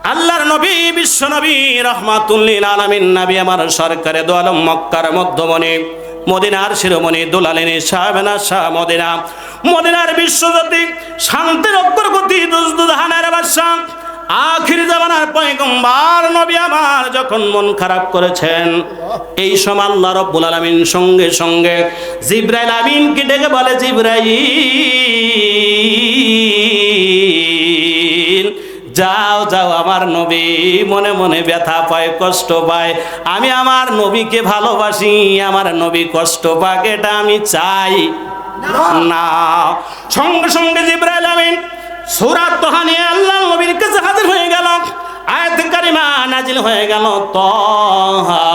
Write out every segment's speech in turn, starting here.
আল্লাহর নবী বিশ্ব নবী রাহমাতুল লিল আলামিন নবী আমার সরকারে দো আলম মক্কার মধ্যমণি মদিনার শিরোমণি দুলালিনী সাহেবেনা শাহ মদিনা মদিনার বিশ্বজ্যোতি শান্তির অগ্রগতি দুজদুজাহানের বাদশা আখির জামানার পয়গম্বর নবী আমার যখন মন খারাপ করেছেন, এই সময় আল্লাহ রাব্বুল আলামিন সঙ্গে সঙ্গে জিবরাইল আমিনকে ডেকে বলে, জিবরাইল যাও যাও, আমার নবী মনে মনে ব্যথা পায়, কষ্ট পায়, আমি আমার নবীকে ভালোবাসি, আমার নবী কষ্ট পাক এটা আমি চাই না। সঙ্গে সঙ্গে জিবরাইল আমিন সূরা তাহা নিয়ে আল্লাহর নবীর কাছে হাজির হয়ে গেল। আয়াত কারিমা নাজিল হয়ে গেল, তাহা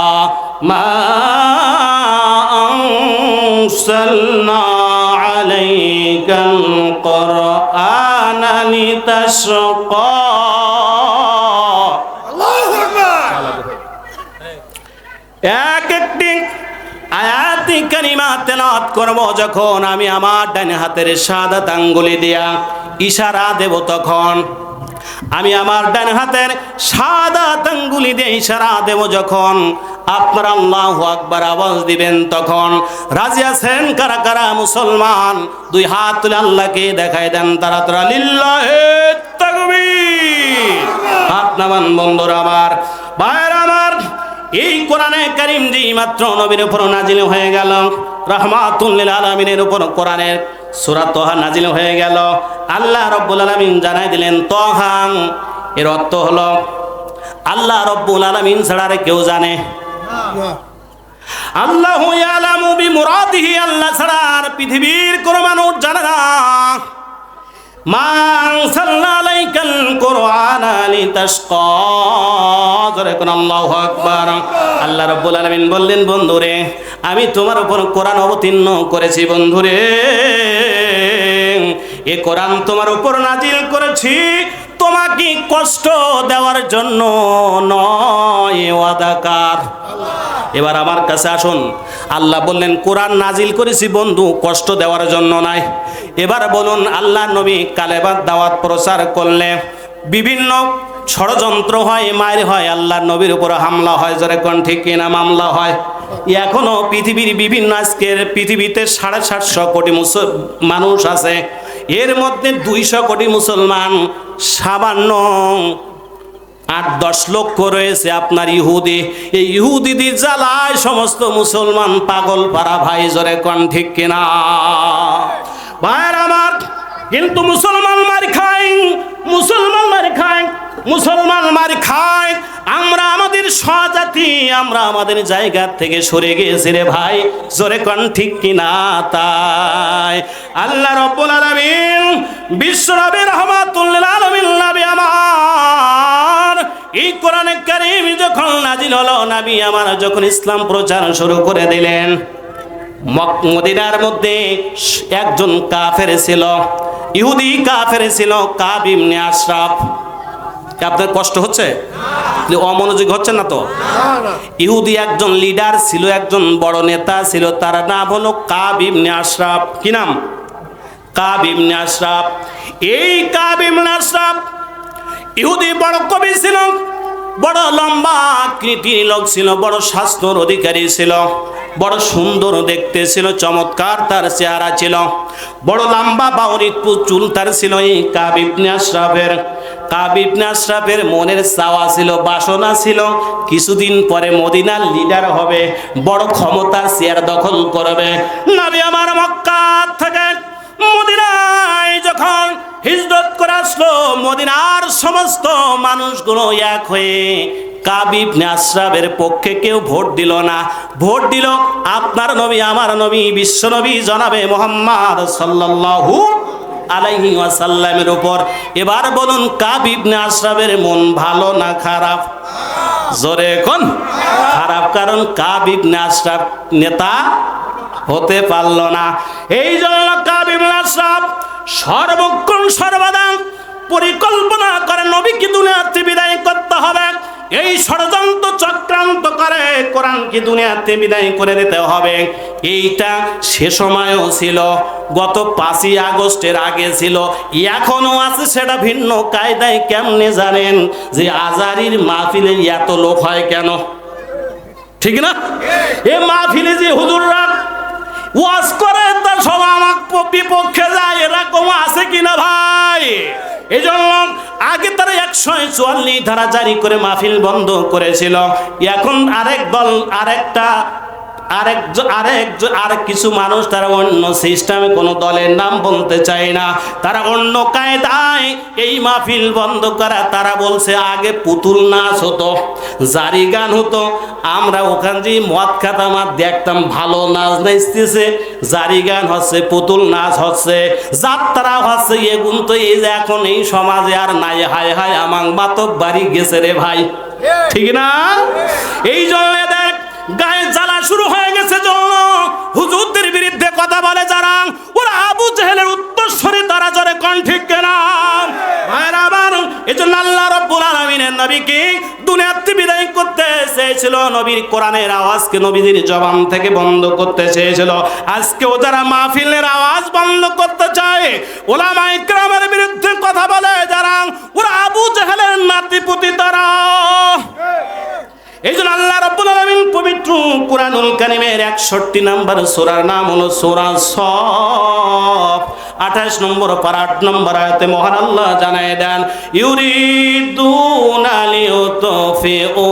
মা আনসালনা আলাইকাল কুরআনা লিতাশকা। আল্লাহু আকবার। এক একটি আয়াতি কারিমা তেলাওয়াত করব যখন আমি আমার ডান হাতের শাহাদাত আঙ্গুলি দিয়া ইশারা দেব, তখন আমি আমার ডান হাতের শাহাদাত আঙ্গুলি দিয়ে ইশারা দেব, যখন আপনারা আল্লাহু আকবার আওয়াজ দিবেন, তখন রাজি আছেন কারা কারা মুসলমান? দুই হাত তুলে আল্লাহকে দেখাই দেন তারা তারা, লিল্লাহি তাকবীর। হাত নামান বন্ধুরা আমার, ভাইরা আমার, এই কোরআনে কারীম যে মাত্র নবীর উপর নাজিল হয়ে গেল, রাহমাতুল লিল আলামিনের উপর কোরআনের সূরা তাহা নাজিল হয়ে গেল, আল্লাহ রাব্বুল আলামিন জানাই দিলেন তাহা, এর অর্থ হলো আল্লাহ রাব্বুল আলামিন ছাড়া আর কেউ জানে না। আল্লাহু ইয়ালামু বিমুরাদিহি, আল্লাহ ছাড়া আর পৃথিবীর কোনো মানুষ জানে না। মা আনসালনা আলাইকাল কুরআনা লিতাশকা। জোরে কোন আল্লাহু আকবার। আল্লাহ রাব্বুল আলামিন বললেন, বন্ধুরে আমি তোমার উপর কোরআন অবতীর্ণ করেছি, বন্ধুরে এ কোরআন তোমার উপর নাজিল করেছি তোমাকে কষ্ট দেওয়ার জন্য নয়, ওয়াদাকার। এবার আমার কাছে আসুন, আল্লাহ বললেন কোরআন নাজিল করেছি বন্ধু কষ্ট দেওয়ার জন্য নাই। এবার বলুন, আল্লাহ নবী কালেমার দাওয়াত প্রচার করলে বিভিন্ন ষড়যন্ত্র হয়, মায়ের হয়, আল্লাহ নবীর উপর হামলা হয়, জোরে কোন ঠিক কিনা, মামলা হয়। এখনো পৃথিবীর বিভিন্ন, আজকের পৃথিবীতে 750 কোটি মানুষ আছে, এর মধ্যে 200 কোটি মুসলমান, সামান্য 8-10 লক্ষ রয়েছে আপনার ইহুদি। এই ইহুদিদের জ্বালায় সমস্ত মুসলমান পাগল পারা, ভাই জোরে কোন ঠিক কিনা। ভাইরা আমার, কিন্তু মুসলমান মার খায়, মুসলমান মার খায়, মুসলমান মার খায়। আমরা আমাদের স্বজাতি, আমরা আমাদের জায়গা থেকে সরে গেছি রে ভাই, জোরে কোন ঠিক কিনা। তাই আল্লাহ রাব্বুল আলামিন বিশ্ব নবী রাহমাতুল লিল আলামিন নবী আমার এই কোরআনে কারীম যখন নাজিল হলো, নবী আমার যখন ইসলাম প্রচার শুরু করে দিলেন, মদিনার মধ্যে একজন কাফের ছিল, ইহুদি কাফের ছিল, কাব ইবনে আশরাফ। আপনার কষ্ট হচ্ছে, অমনোযোগ হচ্ছে না তো? ইহুদি একজন লিডার ছিল, একজন বড় নেতা ছিল, তার নাম হলো কাব ইবনে আশরাফ। কি নাম? কাব ইবনে আশরাফ। এই কাব ইবনে আশরাফ ইহুদি বড় কবি ছিল, বড় লম্বা আকৃতির লোক ছিল, বড় স্বাস্থ্যর অধিকারী ছিল, বড় সুন্দর দেখতে ছিল, চমৎকার তার চেহারা ছিল, বড় লম্বা বাউরিতপু চুল তার ছিল। এই কাব ইবনে আশরাফের মনের চাওয়া ছিল, বাসনা ছিল, কিছুদিন পরে মদিনার লিডার হবে, বড় ক্ষমতার চেয়ার দখল করবে। নবী আমার মক্কা থেকে মদিনায় যখন হিজরত করে আসলো, মদিনার সমস্ত মানুষগুলো এক হয়ে কাব ইবনে আশরাফের পক্ষে কেউ ভোট দিল না, ভোট দিল আপনার নবী, আমার নবী, বিশ্ব নবী জনাবে মুহাম্মদ সাল্লাল্লাহু আলাইহি ওয়াসাল্লামের উপর। এবার বলুন, কাব ইবনে আশরাফের মন ভালো না খারাপ? জোরে কোন খারাপ, কারণ কাব ইবনে আশরাফ নেতা হতে পারল না। এই জন্য কাব ইবনে আশরাফ সর্বক্ষণ সর্বদা পরিকল্পনা করে নবীকে দুনিয়া থেকে বিদায় করতে হবে। এই ষড়যন্ত্র চক্রান্ত চূড়ান্ত করে কোরআন কি দুনিয়াতে বিদায় করে দিতে হবে। এইটা সে সময়ও ছিল, গত 5ই আগস্টের আগে ছিল, এখনো আছে, সেটা ভিন্ন কায়দায়। কেমনে জানেন? যে আজারির মাহফিলে এত লোক হয় কেন? ঠিক না? এ মাহফিলে যে হুজুররা ওয়াজ করে তার সব আমার বিপক্ষে যায়, এরকম আছে কিনা ভাই? এই জন্য আগে তারা 144 ধারা জারি করে মাহফিল বন্ধ করেছিল। এখন আরেক দল, আরেক কিছু মানুষ তারা অন্য সিস্টেমে, কোনো দলের নাম বলতে চায় না, তারা অন্য কায়দায় এই মাহফিল বন্ধ করা। তারা বলছে আগে পুতুল নাচ হতো, জারি গান হতো, আমরা ওখান যে মদ খাতাম আর দেখতাম ভালো নাচ নাচতেছে, জারি গান হচ্ছে, পুতুল নাচ হচ্ছে, যাত্রা হচ্ছে, এগুন তো এই যে এখন এই সমাজে আর নাই। হায় হায় আমার মাতক বাড়ি গেছে রে ভাই, ঠিক না? এই জন্য দেখ গায়ে জ্বালা শুরু হয়ে গেছে। জন্য হুজুরদের বিরুদ্ধে কথা বলে যারা, ওরা আবু জেহেলের উত্তরসূরি, তারা জোরে কোন ঠিক কিনা? ভাইরা আমার, এজন্য আল্লাহ রাব্বুল আলামিনের নবীকে দুনিয়াতে বিদায় করতে চেয়েছিল, নবীর কোরআনের আওয়াজকে নবীর জবান থেকে বন্ধ করতে চেয়েছিল। আজকেও যারা মাহফিলের আওয়াজ বন্ধ করতে চায়, উলামায়ে কেরামের বিরুদ্ধে কথা বলে যারা, ওরা আবু জেহেলের নাতিপুতি তারা। এই জন্য আল্লাহ রাব্বুল আলামিন পবিত্র কুরআনুল কারীমের 61 নম্বর সূরার নাম হলো সূরা সফ, 28 নম্বর পারা 8 নম্বর আয়াতে মহান আল্লাহ জানায় দেন, ইউরিদুনা লিউতফিউ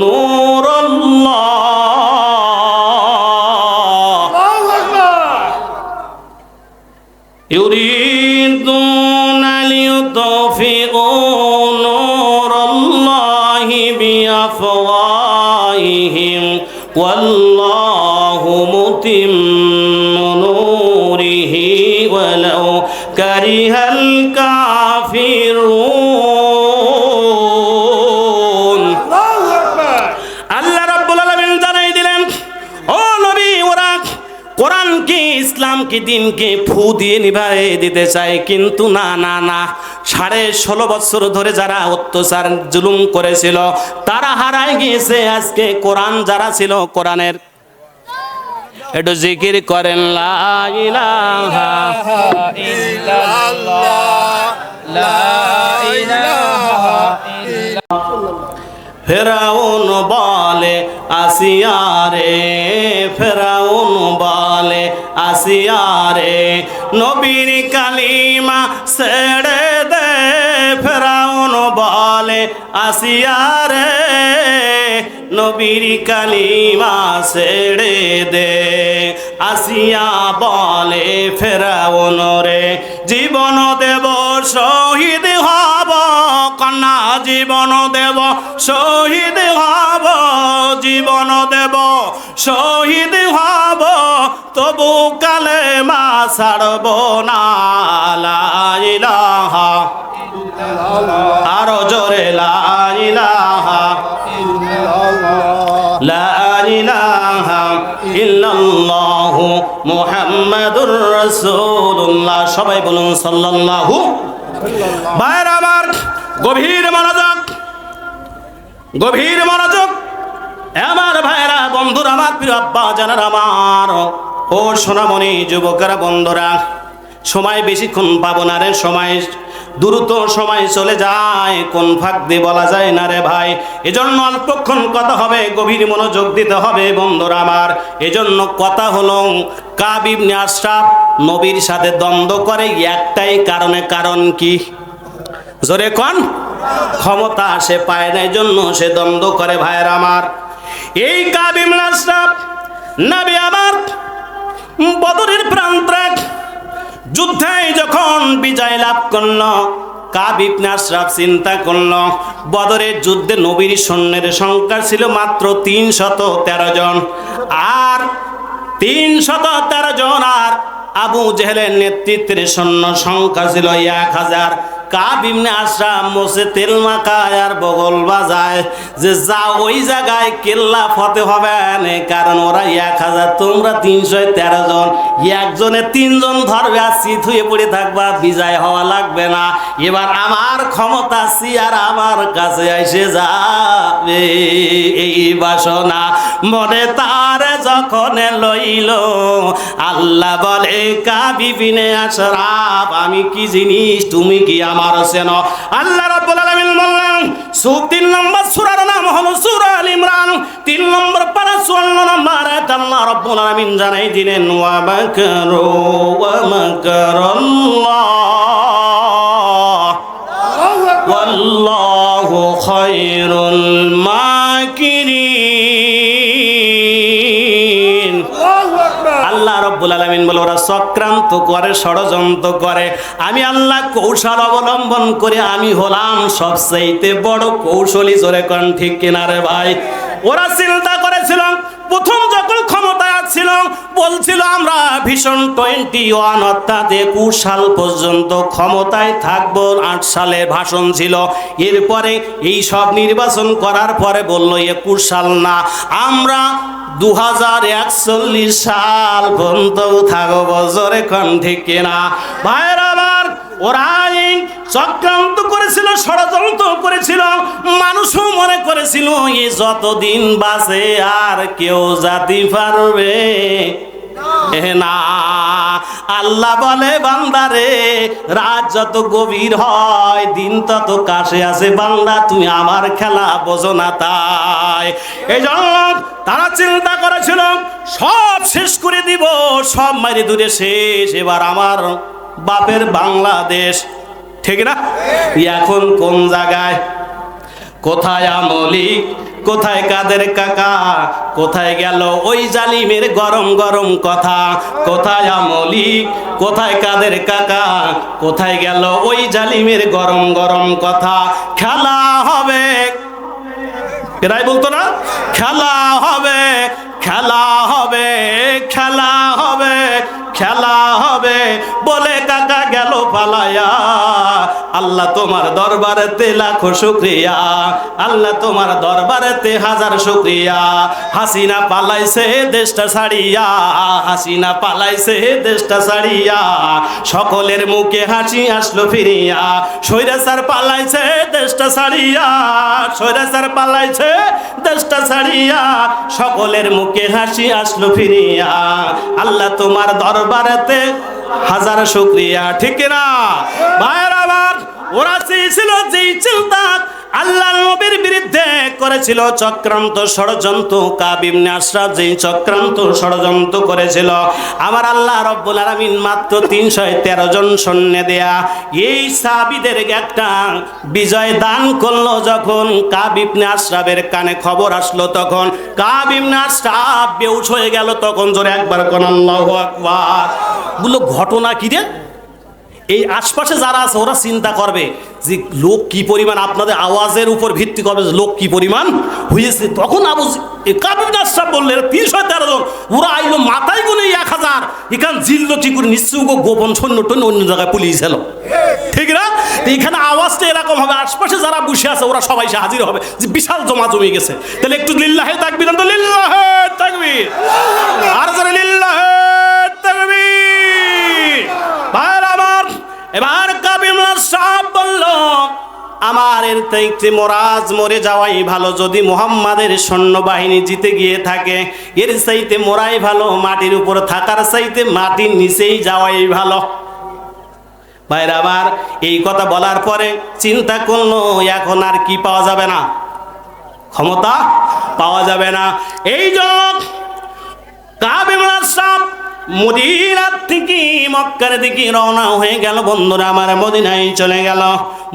নূরাল্লাহ, ইউরিদুনা লিউতফিউ নূরাল্লাহি বিআফওয়াহিহিম ওয়াল্লাহু মুতিম্মু নূরিহি ওয়ালাউ কারিহাল কাফিরুন। আল্লাহ রাব্বুল আলামিন জানাই দিলেন, ও নবী, ওরা কোরআনকে, ইসলামকে, দিনকে ফু দিয়ে নিভাই দিতে চায়, কিন্তু না না না, 16.5 বছর ধরে যারা অত্যাচার জুলুম করেছিল তারা হারায় গিয়েছে। আজকে কোরআন যারা ছিল, কোরআনের একটু জিকির করেন, লা ইলাহা ইল্লাল্লাহ, লা ইলাহা ইল্লাল্লাহ। ফেরাউন বলে আসিয়া রে, ফেরাউন বলে আসিয়া রে, নবীর কালিমা ছেড়ে দে। ফেরাউন বলে আসিয়া রে, নবীর কালিমা ছেড়ে দে। আসিয়া বলে ফেরাউন রে, জীবন দেব শহীদ হব, কন্যা জীবন দেব শহীদ হব, জীবন দেব শহীদ হব, তবু কালেমা ছাড়ব না। লা ইলাহা ইল্লাল্লাহ, আরো জোরে লা ইলাহা ইল্লাল্লাহ, লা ইলাহা ইল্লাল্লাহু মুহাম্মাদুর রাসূলুল্লাহ। সবাই বলুন সাল্লাল্লাহু। ভাইরা আমার, গভীর মনোযোগ, গভীর মনোযোগ আমার ভাইরা, বন্ধুরা আমার, প্রিয় আব্বা জানার আমার, ও সোনামণি যুবকেরা, বন্ধুরা, সময় বেশিক্ষণ পাবো না রে, সময় দ্রুত সময় চলে যায়, কোন ফাঁক দিয়ে বলা যায় না রে ভাই। এজন্য অল্পক্ষণ কথা হবে, গভীর মনোযোগ দিতে হবে বন্ধুরা আমার। এজন্য কথা হলো, কাব ইবনে আশরাফ নবীর সাথে দ্বন্দ্ব করে একটাই কারণে। কারণ কি? জোরে কোন? ক্ষমতা সে পায় না, জন্য সে দ্বন্দ্ব করে। ভাইয়ের আমার, এই কাব ইবনে আশরাফ নবী আমার বদরের প্রান্তে যুদ্ধে যখন বিজয় লাভ করল, কাব ইবনে আশরাফ চিন্তা করল, বদরের যুদ্ধে নবীর সৈন্যের সংখ্যা ছিল মাত্র 313 জন, আর 313 জন, আর আবু জেহেলের নেতৃত্বের সৈন্য সংখ্যা ছিল 1000। কাব ইবনে আশরাফ মোছে তেল মাখায় আর বগল বাজায় যে যা ওই জায়গায় কেল্লা ফতে হবে না, কারণ ওরা 1000 তোমরা 313 জন, একজনে 3 জন ধরবে আর চিত হয়ে পড়ে থাকবা, বিজয় হওয়া লাগবে না। এবার আমার ক্ষমতা আছি আর আমার কাছে এসে যাবে। এই বাসনা মনে তার যখন লইল, আল্লাহ বলে কাব ইবনে আশরাফ আমি কি জিনিস তুমি কি আমার চেনো? আল্লাহ রাব্বুল আলামিন বললেন 3 নম্বর সূরার নাম হলো সূরা আল ইমরান, 3 নম্বর পারা 54 নম্বর আয়াত আল্লাহ রাব্বুল আলামিন জানাই দিলেন ওয়া মাকারু ওয়া মাকারাল্লাহ ওয়াল্লাহু খায়রুল মাকিরিন। আল্লাহ রাব্বুল আলামিন বলে ওরা চক্রান্ত করে, ষড়যন্ত্র করে, আমি আল্লাহ কৌশল অবলম্বন করে আমি হলাম সবচাইতে বড় কৌশলী। জোরে কোন ঠিক কিনা রে ভাই? ওরা চিন্তা করেছিল প্রথম যখন ক্ষমতায় ছিল বলছিল আমরা ভীষণ 21 অর্থাৎ 21 সাল পর্যন্ত ক্ষমতায় থাকবো। 8 সালে ভাষণ ছিল, এরপরে এই সব নির্বাচন করার পরে বলল 21 সাল না, আমরা 2041 সাল পর্যন্ত থাকবো। জোরে কোন ঠিক কিনা ভাইরা? আবার ওরা চক্রান্ত করেছিল, ষড়যন্ত্র করেছিল, মানুষও মনে করেছিল এ যতদিন বাঁচে আর কেউ জাতি পারবে না। আল্লাহ বলে বান্দারে রাত যত গভীর হয় দিন তত কাছে আছে, বান্দা তুমি আমার খেলা বোঝো না। তাই এই জন্য তারা চিন্তা করেছিল সব শেষ করে দিব, সব মারি দূরে শেষ, এবার আমার বাপের বাংলাদেশ। ঠিক না? এখন কোন জায়গায়? কোথায় আমলি, কোথায় কাদের কাকা, কোথায় গেল ওই জালিমের গরম গরম কথা? কোথায় আমলি, কোথায় কাদের কাকা, কোথায় গেল ওই জালিমের গরম গরম কথা? খেলা হবে, এরাই বলতো না খেলা হবে, খেলা হবে, খেলা হবে, খেলা হবে বলে কাকা গেল পালায়া। আল্লাহ তোমার দরবারেতে লাখো শুকরিয়া, আল্লাহ তোমার দরবারেতে হাজার শুকরিয়া। হাসিনা পালাইছে দেশটা ছাড়িয়া, হাসিনা পালাইছে দেশটা ছাড়িয়া, সকলের মুখে হাসি আসলো ফিরিয়া। স্বৈরাচার পালাইছে দেশটা ছাড়িয়া, স্বৈরাচার পালাইছে দেশটা ছাড়িয়া, সকলের মুখে হাসি আসলো ফিরিয়া। আল্লাহ তোমার দরবারেতে হাজার শুকরিয়া। ঠিক না ভাইয়ের? আবার ওরা চেয়েছিল যেই চিন্তা আল্লাহ নবীর বিরুদ্ধে করেছিল চক্রান্ত ষড়যন্ত্র, কাব ইবনে আশরাফ যেই চক্রান্ত ষড়যন্ত্র করেছিল, আমার আল্লাহ রব্বুল আলামিন মাত্র 313 জন সৈন্য দেয়া এই সাহাবীদের একটা বিজয় দান করলো। যখন কাব ইবনে আশরাফের কানে খবর আসলো, তখন কাব ইবনে আশরাফ বেহুশ হয়ে গেল। তখন জোরে একবার কোন আল্লাহু আকবার বললো, ঘটনা কি রে? এই আশপাশে যারা আছে ওরা চিন্তা করবে যে লোক কি পরিমাণ, আপনাদের আওয়াজের উপর ভিত্তি করবে যে লোক কি পরিমাণ হয়েছে। তখন আবু কাব ইবনে আশরাফ বললেন 313 জন, ওরা আইলো মাথায় গুনে 1000, এখান জিল্ল কি করে নিশ্চয় গোপন সৈন্য টন্য অন্য জায়গায় পুলিশ এলো। ঠিক না? এখানে আওয়াজটা এরকম হবে, আশপাশে যারা বসে আছে ওরা সবাই সে হাজির হবে যে বিশাল জমা জমে গেছে। তাহলে একটু লিল্লাহে তাকবীর, তো লিল্লাহে তাকবীর, আর যারা লিল্লাহে তাকবীর। ভাইরা আমার, এবার কাব ইবনে আশরাফ বলল আমার এর থেকে মোরাজ মরে যাওয়াই ভালো। যদি মুহাম্মাদের সৈন্যবাহিনী জিতে গিয়ে থাকে এর চাইতে মোরাই ভালো, মাটির উপর থাকার চাইতে মাটির নিচেই যাওয়াই ভালো। ভাইরা আবার এই কথা বলার পরে চিন্তা করলো এখন আর কি পাওয়া যাবে না, ক্ষমতা পাওয়া যাবে না। এই জন্য কাব ইবনে আশরাফ মদিনার থেকে মক্কার দিকে রওনা হয়ে গেল। বন্ধুরা আমার, মদিনায় চলে গেল।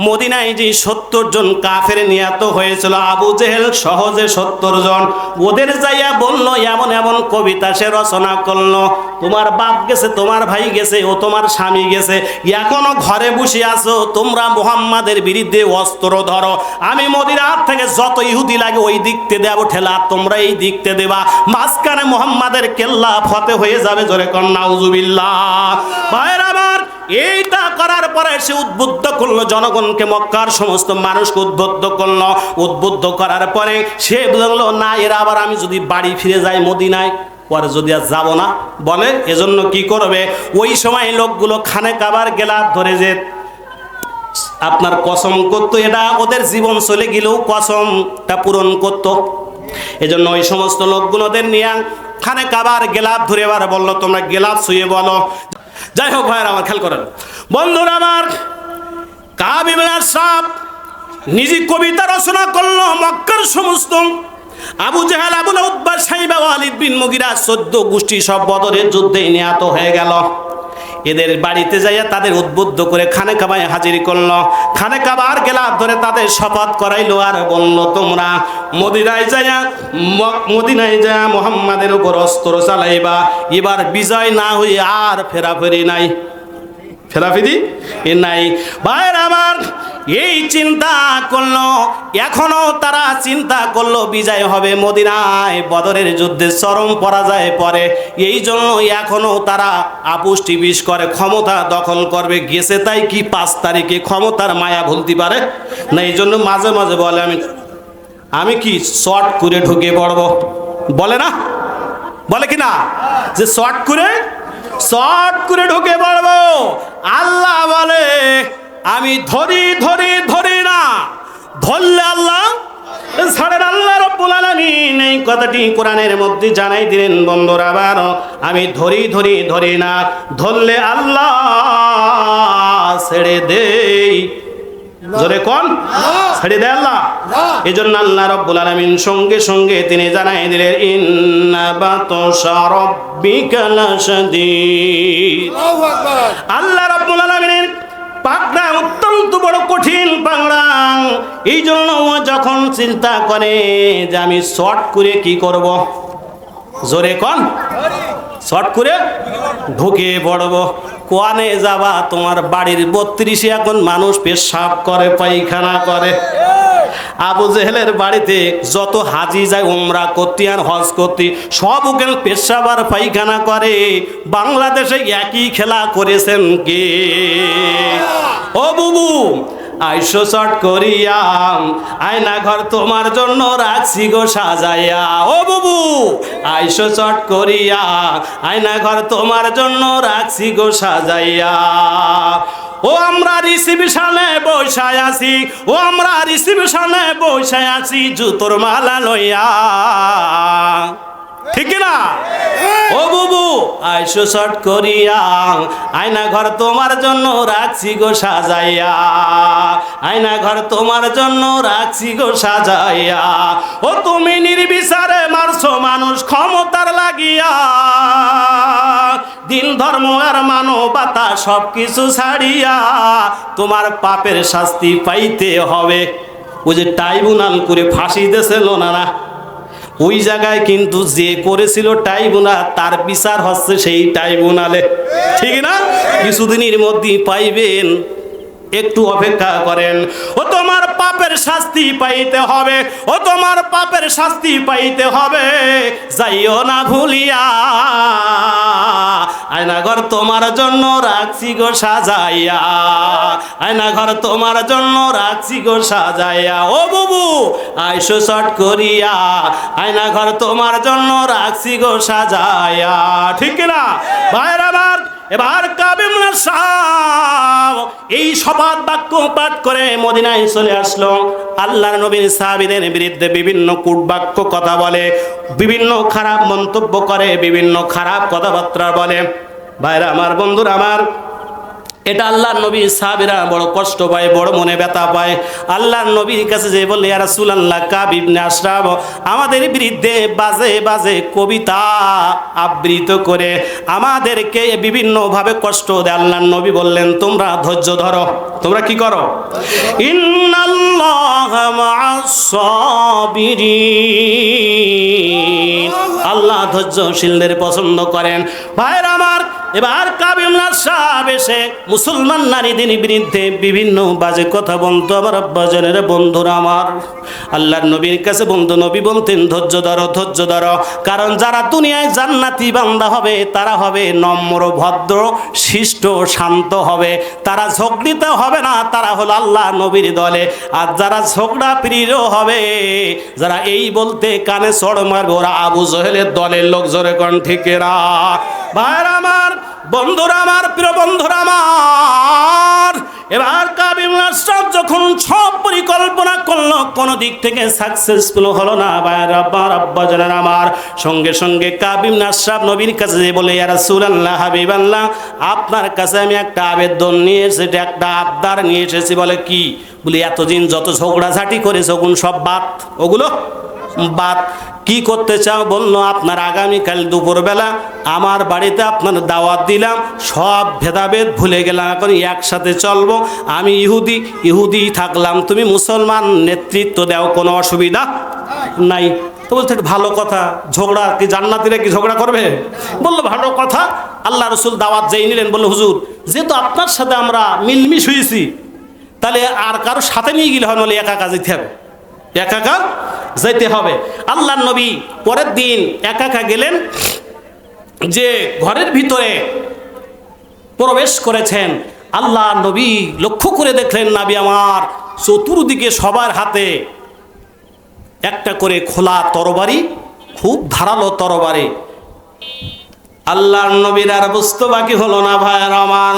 মদিনায় যে 70 জন কাফের নিহত হয়েছিল, আবু জেহেল সহজে 70 জন, ওদের যাইয়া বলল এমন এমন কবিতা সে রচনা করলো, তোমার বাপ গেছে, তোমার ভাই গেছে, ও তোমার স্বামী গেছে, এখনো ঘরে বসে আছো, তোমরা মুহাম্মাদের বিরুদ্ধে অস্ত্র ধরো, আমি মদিনার থেকে যত ইহুদি লাগে ওই দিকতে দেব ঠেলা, তোমরা এই দিকতে দেবা, মাঝখানে মুহাম্মাদের কেল্লা ফতে হয়ে যাবে। জোরে কন নাউজুবিল্লাহ। ভাইরা আমার, এইটা করার পরে সে উদ্বুদ্ধ করলো জনগণকে, মক্কার সমস্ত মানুষকে উদ্বুদ্ধ করলো। উদ্বুদ্ধ করার পরে সে বললো, না এরা আবার আমি যদি বাড়ি ফিরে যাই মদিনায়, পরে যদি আর যাবো না বলে, এজন্য কি করবে, ওই সময় লোকগুলো খানে কাবার গেলাপ ধরে যে আপনার কসম করতো, এটা ওদের জীবন চলে গেলেও কসমটা পূরণ করতো। এজন্য ওই সমস্ত লোকগুলোদের নিয়ে খানে কাবার গেলাপ ধরে এবার বললো, তোমরা গেলাপ ছুঁয়ে বলো। যাই হোক ভাইয়ের আমার, খেয়াল করেন বন্ধুরা আমার, কাব ইবনে আশরাফ নিজে কবিতা রচনা করলো। মক্কার সমস্ত আবু জাহেল, আবু উতবা, সাইবা, ওয়ালিদ বিন মুগিরা 14 গোষ্ঠী সব বদরের যুদ্ধে নিহত হয়ে গেল। এদের বাড়িতে যাইয়া তাদের উদ্বুদ্ধ করে খানে কাবায় হাজির করলো। খানে কাবার গেলাপ ধরে তাদের শপথ করাইলো আর বলল, তোমরা মদিনায় যায়া মুহাম্মাদের উপর অস্ত্র চালাইবা। এবার বিজয় না হয়ে আর ফেরাফেরি নাই, ফেরাফেরি নাই। ভাইয়ের আমার, এই চিন্তা করলো, এখনো তারা চিন্তা করলো বিজয় হবে মদিনায়, বদরের যুদ্ধে চরম পরাজয় পরে। এই জন্য এখনো তারা আপুষ্টি বিষ করে ক্ষমতা দখল করবে। গেছে তাই কি 5 তারিখে ক্ষমতার মায়া ভুলতে পারে না। এই জন্য মাঝে মাঝে বলে, আমি কি শর্ট করে ঢুকে পড়বো, বলে না, বলে কি না, যে শর্ট করে ঢুকে পড়বো। আল্লাহ বলে, আমি ধরি না, ধরলে আল্লাহ ছাড়েন। আল্লাহ রাব্বুল আলামিন এই কথাটি কোরআনের মধ্যে জানাই দিলেন। বন্ধুরা আবার, আমি ধরি না, ধরলে আল্লাহ ছেড়ে দেই। জোরে কোন ছেড়ে দেয় আল্লাহ। এই জন্য আল্লাহ রাব্বুল আলামিন সঙ্গে সঙ্গে তিনি জানাই দিলেন, ইন্না বাতশা রাব্বিকা লাশাদীদ। আল্লাহ রাব্বুল আলামিনের পাকড়া অত্যন্ত বড় কঠিন পাকড়া। এই জন্য যখন চিন্তা করে যে আমি শর্ট করে কি করব, জোরে কোন শর্ট করে ঢুকে পড়বো। কোয়ানে যাবা, তোমার বাড়ির 32 এখন মানুষ পেশাব করে, পায়খানা করে। আবু জেহেলের বাড়িতে যত হাজি যায় উমরা করতে আর হজ করতে, সব ওখানে পেশাব আর পায়খানা করে। বাংলাদেশে একই খেলা করেছেন কে? ও বুবু, আইসো চট করিয়া, আয়না ঘর তোমার জন্য রাখছি গো সাজাইয়া। ও বুবু, আইসো চট করিয়া, আয়না ঘর তোমার জন্য রাখছি গো সাজাইয়া। ও আমরা রিসিপশনে বসায় আছি, ও আমরা রিসিপশনে বসায় আছি জুতোর মালা লইয়া, ঠিক না? ও বুবু, আইসো শর্ট করিয়া, আয়না ঘর তোমার জন্য রাখছি গো সাজাইয়া, আয়না ঘর তোমার জন্য রাখছি গো সাজাইয়া। ও তুমি নির্বিচারে মারছো মানুষ ক্ষমতার লাগিয়া, দিন ধর্ম আর মানবতা সব কিছু ছাড়িয়া তোমার পাপের শাস্তি পাইতে হবে। ওই যে ট্রাইব্যুনাল করে ফাঁসি দিয়েছিল না, ওই জায়গায় কিন্তু যে করেছিল ট্রাইব্যুনাল, তার বিচার হচ্ছে সেই ট্রাইব্যুনালে, ঠিক না? কিছুদিনের মধ্যেই পাইবেন, একটু অপেক্ষা করেন। ও তোমার পাপের শাস্তি পাইতে হবে, ও তোমার পাপের শাস্তি পাইতে হবে, যাইও না ভুলিয়া, আয়না ঘর তোমার জন্য রাখছি গো সাজাইয়া, আয়না ঘর তোমার জন্য রাখছি গো সাজাইয়া। ও বুবু, আইসো শর্ট করিয়া, আয়না ঘর তোমার জন্য রাখছি গো সাজাইয়া, ঠিক না ভাইরা? এবার কাব ইবনে আশরাফ এই শপথ বাক্য পাঠ করে মদিনায় চলে আসলো। আল্লাহর নবীর সাহাবীদের বিরুদ্ধে বিভিন্ন কূট বাক্য কথা বলে, বিভিন্ন খারাপ মন্তব্য করে, বিভিন্ন খারাপ কথাবার্তা বলে। ভাইরা আমার, বন্ধুরা আমার, এটা আল্লাহর নবী সাহাবীরা বড় কষ্ট পায়, বড় মনে ব্যথা পায়। আল্লাহর নবীর কাছে যে বললে, ইয়া রাসূলুল্লাহ, কাব ইবনে আশরাফ আমাদের বিরুদ্ধে বাজে বাজে কবিতা আবৃত করে আমাদেরকে বিভিন্নভাবে কষ্ট দেয়। আল্লাহর নবী বললেন, তোমরা ধৈর্য ধরো। তোমরা কি করো? ইন্নাল্লাহা মা'আস সাবিরিন। আল্লাহ ধৈর্যশীলদের পছন্দ করেন। ভাইরা আমার, এবার কাব ইবনে আশরাফ এসে মুসলমান নারীদের বিরুদ্ধে বিভিন্ন বাজে কথা বলতো। আমার আব্বাজানের বন্ধুরা আমার, আল্লাহর নবীর কাছে বন্ধু নবী বলতেন ধৈর্য ধরো, ধৈর্য ধরো, কারণ যারা দুনিয়ায় জান্নাতি বান্দা হবে তারা হবে নম্র, ভদ্র, শিষ্ট, শান্ত হবে, তারা ঝগড়িতে হবে না, তারা হলো আল্লাহ নবীর দলে। আর যারা ঝগড়া প্রিয় হবে, যারা এই বলতে কানে চড় মারবে, ওরা আবু জহেলের দলের লোক। জোরে কোন ঠিক না? ভাইরা আমার, বন্ধুরা আমার, প্রিয় বন্ধুরা আমার, এবার কাব ইবনে আশরাফ যখন সব পরিকল্পনা করলো, কোনো দিক থেকে সাকসেসফুল হলো না। ভাইরা আমার, আব্বাজানেরা আমার, সঙ্গে সঙ্গে কাব ইবনে আশরাফ নবীর কাছে বলে, ইয়া রাসূলুল্লাহ, হাবিবাল্লাহ, আপনার কাছে আমি একটা আবেদন নিয়ে এসেছি, একটা আবদার নিয়ে এসেছি। বলে কি? বলি এতদিন যত ঝগড়াঝাটি করেছে ওগুলো সব বাদ, ওগুলো বাদ। কি করতে চাও? বললো আপনার আগামীকাল দুপুরবেলা আমার বাড়িতে আপনার দাওয়াত দিলাম, সব ভেদাভেদ ভুলে গেলাম, এখন একসাথে চলবো। আমি ইহুদি থাকলাম, তুমি মুসলমান, নেতৃত্ব দাও, কোনো অসুবিধা নাই। তো বলছে ভালো কথা, ঝগড়া কি জান্নাতীরা কি ঝগড়া করবে? বললো ভালো কথা। আল্লাহ রসুল দাওয়াত যেই নিলেন, বললো হুজুর, যেহেতু আপনার সাথে আমরা মিলমিশ হয়েছি, তাহলে আর কারো সাথে নিয়ে গেলে হয়, বলে একা একা যেতে হবে, একা একা যেতে হবে। আল্লাহ নবী পরের দিন একা একা গেলেন, যে ঘরের ভিতরে প্রবেশ করেছেন, আল্লাহ নবী লক্ষ্য করে দেখলেন, নবী আমার চতুর্দিকে সবার হাতে একটা করে খোলা তরবারি, খুব ধারালো তরবারি। আল্লাহর নবীর আর বুঝতে বাকি হলো না। ভাইয়ের আমার,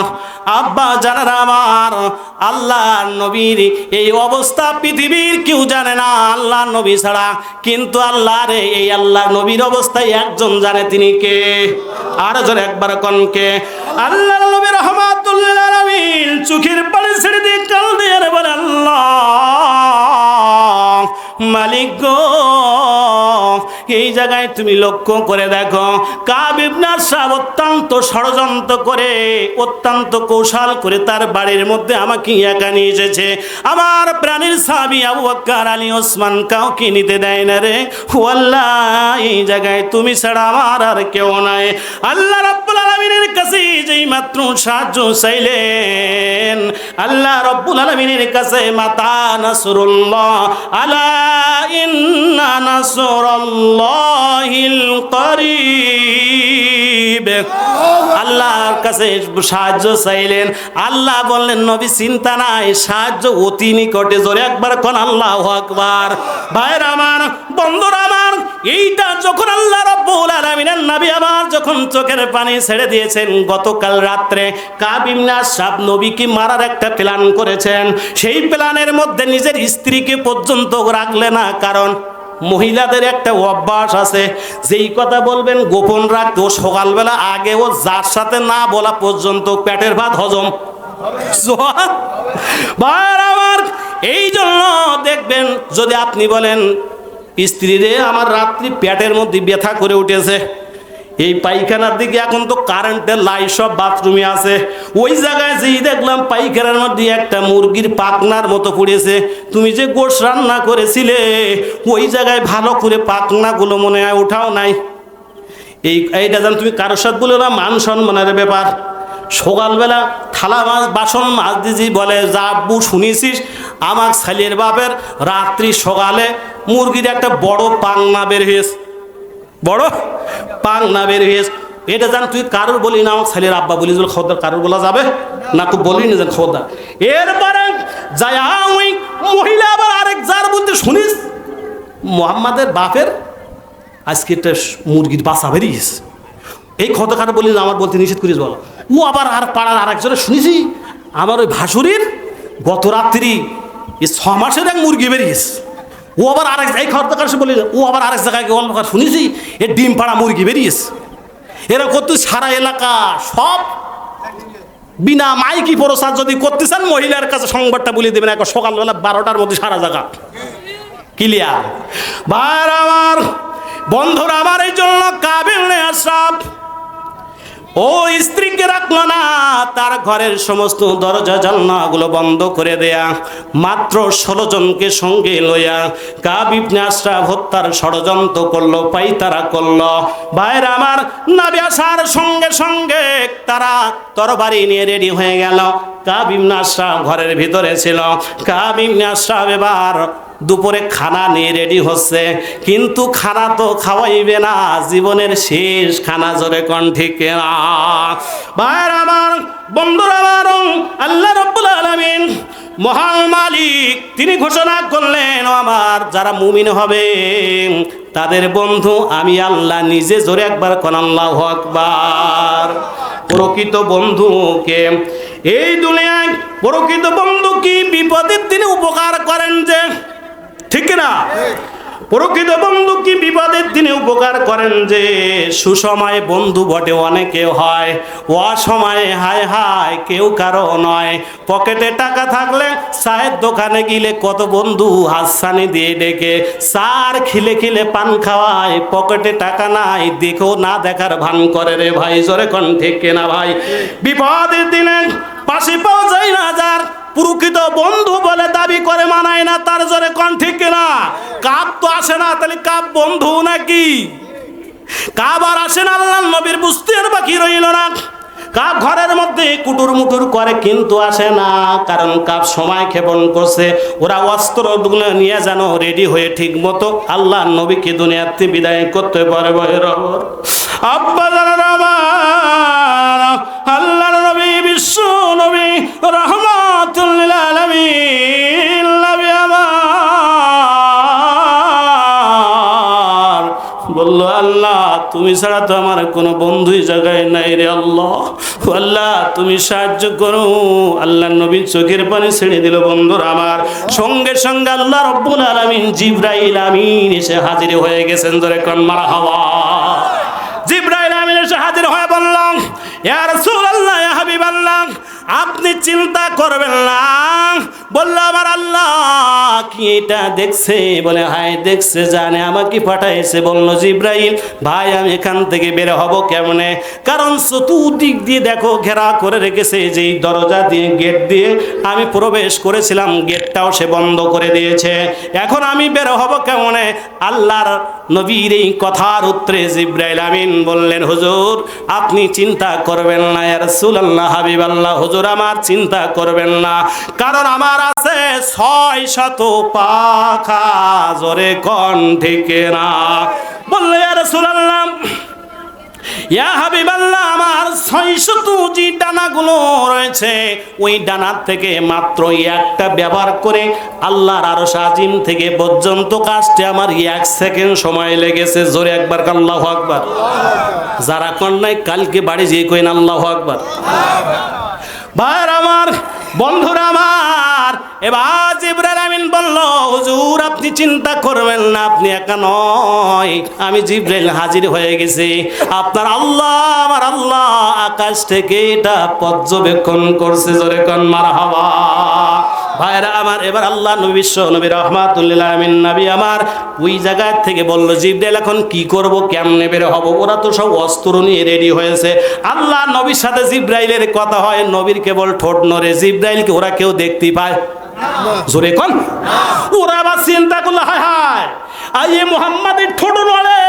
আব্বা জানেরা আমার, আল্লাহর নবীর এই অবস্থা পৃথিবীর কেউ জানে না আল্লাহর নবী ছাড়া। কিন্তু আল্লাহর এই আল্লাহর নবীর অবস্থায় একজন জানে, তিনি কে? আর জোরে একবার কোন কে? আল্লাহর নবী রাহমাতুল্লিল আলামিন চোখের পানি ছেড়ে দিয়ে কাল দিয়ে বলে, আল্লাহ মালিক গো, এই জায়গায় তুমি লক্ষ্য করে দেখো, কাব ইবনে আশরাফ অত্যন্ত ষড়যন্ত্র করে, অত্যন্ত কৌশল করে তার বাড়ির মধ্যে আমাকে একা নিয়ে এসেছে। আমার প্রাণের সাহাবী আবু বকর, আলী, ওসমান কাউকে নিতে দেয় না রে। ও আল্লাহ, এই জায়গায় তুমি ছাড়া আমার আর কেউ নাই। আল্লাহ রাব্বুল আলামিনের কাছে যেই মাত্র সাহায্য চাইলেন, আল্লাহ রাব্বুল আলামিনের কাছে মাতা নাসরুল্লাহ, আলা ইন্না নাসরুল্লাহিল করিব, আল্লাহর কাছে সাহায্য চাইলেন। আল্লাহ বললেন, নবী চিন্তা নাই, সাহায্য অতি নিকটে। জোরে একবার কোন আল্লাহু আকবার। ভাইরা আমার, বন্ধুরা আমার, এইটা যখন আল্লাহ রাব্বুল আলামিনের নবী আমার যখন চোখের পানি ছেড়ে দিয়েছেন, গতকাল রাত্রে কাব ইবনে আশরাফ নবীকে মারার একটা প্ল্যান করেছেন। সেই প্ল্যানের মধ্যে নিজের স্ত্রীকে পর্যন্ত রাখলে না, কারণ মহিলাদের একটা অভ্যাস আছে, যেই কথা বলবেন গোপন রাখতে। ও সকালবেলা আগে ও যার সাথে না বলা পর্যন্ত পেটের ভাত হজম। আমার এই জন্য দেখবেন, যদি আপনি বলেন স্ত্রীরে আমার রাত্রি পেটের মধ্যে ব্যথা করে উঠেছে, এই পায়খানার দিকে এখন তো কারেন্টের লাইট সব বাথরুমে আছে, ওই জায়গায় যেই দেখলাম পায়খানার মধ্যে একটা মুরগির পাখনার মতো পড়েছে, তুমি যে গোশ রান্না করেছিলে ওই জায়গায় ভালো করে পাখনাগুলো মনে হয় উঠাও নাই। এইটা জান তুমি কারোর সাথে বলে না, মান সম্মানের ব্যাপার। সকালবেলা থালা মাছ বাসন মাছ দিজি বলে, যা আব্বু শুনেছিস আমার ছেলের বাপের রাত্রি সকালে মুরগির একটা বড় পাখনা বের হয়েছে, বড় পাখনা বের হয়েছে। এটা জান তুই কারোর বলি না, আমার ছেলের আব্বা বলি খবরদার, কারোর বলা যাবে না, তুই বলি না যেন খবরদার। এরপরে যাই ওই মহিলা আবার আরেক যার বলতে শুনিস মোহাম্মদের বাপের আজকে একটা মুরগির বাসা বেরিয়েছে, এই কথা কারো বলি না, আমার বলতে নিষেধ করিস বলো। ও আবার আর পাড়ার আরেকজনে শুনেছি আমার ওই ভাসুরির গত রাত্রি 6 মাসের এক মুরগি বেরিয়েছে। ও আবার আরেক, এই খবরটা কারো বলি, ও আবার আরেক জায়গায় গল্প শুনেছি এ ডিম পাড়া মুরগি বেরিয়েছে। এরা করতে সারা এলাকা সব বিনা মাইকি প্রচার যদি করতে চান, মহিলার কাছে সংবাদটা বলে দেবেন, এক সকালবেলা 12টার মধ্যে সারা জায়গা ক্লিয়ার। ভাইরা আমার, বন্ধুরা আমার, এই জন্য কাব ইবনে আশরাফ ও স্ত্রীকে রাখলো না, তার ঘরের সমস্ত দরজা জানলাগুলো বন্ধ করে দেয়া, মাত্র 16 জনকে সঙ্গে লইয়া কাব ইবনে আশরাফ হত্যার ষড়যন্ত্র করলো, পাইতারা করলো। ভাইরা আমার, নবী আসার সঙ্গে সঙ্গে তারা তরবারি নিয়ে রেডি হয়ে গেল। কাব ইবনে আশরাফ ঘরের ভিতরে ছিল। কাব ইবনে আশরাফ এবার দুপুরে খানা নিয়ে রেডি হচ্ছে, কিন্তু খানা তো খাওয়াইবে না, জীবনের শেষ খানা, জোরে কোন ঠিক না? ভাইরা আমার, বন্ধুরা আমার, আল্লাহ রাব্বুল আলামিন মহান মালিক তিনি ঘোষণা করলেন, আমার যারা মুমিন হবে তাদের বন্ধু আমি আল্লাহ নিজে, জোরে একবার কোন আল্লাহু আকবার। প্রকৃত বন্ধুকে এই দুনিয়ায়, প্রকৃত বন্ধু কি বিপদের দিনে উপকার করেন যে, ঠিক না? প্রকৃত বন্ধু কি বিপদের দিনে উপকার করেন যে, সুসময়ে বন্ধু বটে অনেকে হয়, অসময়ে হায় হায় কেউ কারো নয়। পকেটে টাকা থাকলে চায়ের দোকানে গেলে কত বন্ধু হাতছানি দিয়ে ডেকে চার খিলে খিলে পান খাওয়ায়, পকেটে টাকা নাই দেখো না দেখার ভান করে রে ভাই, জোরে কোন ঠিক না ভাই? বিপদের দিনে পাশে পাওয়া যায় না যার, প্রকৃত বন্ধু বলে দাবি করে মানায় না তার, জোরে কোন ঠিক না? কাব তো আসে না, তাহলে কাব বন্ধু নাকি? কাব আর আসে না, আল্লাহর নবীর বুঝতে আর বাকি রইল না। কাব ঘরের মধ্যে কুটুর মুটুর করে কিন্তু আসে না, কারণ কাব সময় ক্ষেপণ করছে। ওরা অস্ত্র নিয়ে যেন রেডি হয়ে ঠিক মতো আল্লাহর নবীকে দুনিয়াতে বিদায় করতে পারবে। আব্বা জানেন আমার, আল্লাহর নবী বিশ্ব নবী রাহমাতুল লিল আলামিন, নবী আমার বললো, আল্লাহ তুমি ছাড়া তো আমার কোনো বন্ধুই জায়গায় নাই রে আল্লাহ, আল্লাহ তুমি সাহায্য করো। আল্লাহ নবীর চোখের পানি ছেড়ে দিল। বন্ধুরা আমার, সঙ্গে সঙ্গে আল্লাহ রাব্বুল আলামিন জিবরাইল আমিন এসে হাজির হয়ে গেছেন, ধরে কোন মারহাবা। জিবরাইল আমিন এসে হাজির হয়ে বললাম, ইয়া রাসূলুল্লাহ, ইয়া হাবিবাল্লাহ, আপনি চিন্তা করবেন না। বলল, আমার আল্লাহ কি এটা দেখছে? বলে হায় দেখছে, জানে আমাকে পাঠাইছে। বলল জিবরাইল, ভাই আমি এখান থেকে বের হব কেমনে? কারণ চতুর্দিক দিয়ে দেখো ঘেরা করে রেখেছে, যেই দরজা দিয়ে গেট দিয়ে আমি প্রবেশ করেছিলাম গেটটাও সে বন্ধ করে দিয়েছে, এখন আমি বের হব কেমনে? আল্লাহর নবীর এই কথার উত্তরে জিবরাইল আমিন বললেন, হুজুর আপনি চিন্তা করবেন না, ইয়া রাসূলুল্লাহ, হাবিবাল্লাহ, হুজুর আমার চিন্তা করবেন না, কারণ আমার আছে 600 পাখা, জোরে কোন ঠিক না? বললে, ইয়া রাসূলুল্লাহ, ইয়া হাবিবাল্লাহ, আমার 600 যে ডানাগুলো রয়েছে ওই ডানার থেকে মাত্র একটা ব্যবহার করে আল্লাহর আরশ আজিম থেকে পর্যন্ত কাজটি আমার 1 সেকেন্ড সময় লেগেছে। জোরে একবার আল্লাহু আকবার। যারা কন্যায় কালকে বাড়ি যেয়ে কইন আল্লাহু আকবার। ভাইর আমার, বন্ধুরা আমার, এবার জিবরাইল আমিন বলল, হুজুর আপনি চিন্তা করবেন না, আপনি একা নয়, আমি জিবরাইল হাজির হয়ে গেছি। আপনার আল্লাহ, আমার আল্লাহ আকাশ থেকে এটা পর্যবেক্ষণ করছে, জোরে কোন মারহাবা। ভাইরা আমার, এবার আল্লাহ নবী বিশ্ব নবী রাহমাতুল লিল আলামিন নবী আমার ওই জায়গা থেকে বলল, জিবরাইল এখন কি করব, কেমনে বের হব? ওরা তো সব অস্ত্র নিয়ে রেডি হয়েছে। আল্লাহ নবীর সাথে জিবরাইলের কথা হয়, নবীর কেবল ঠোঁট নড়ে, জিবরাইলকে ওরা কেউ দেখতে পায়? জোরে কোন। ওরা আবার চিন্তা করলো, হায় হায়, আর এই মুহাম্মাদের ঠোঁট নড়ে,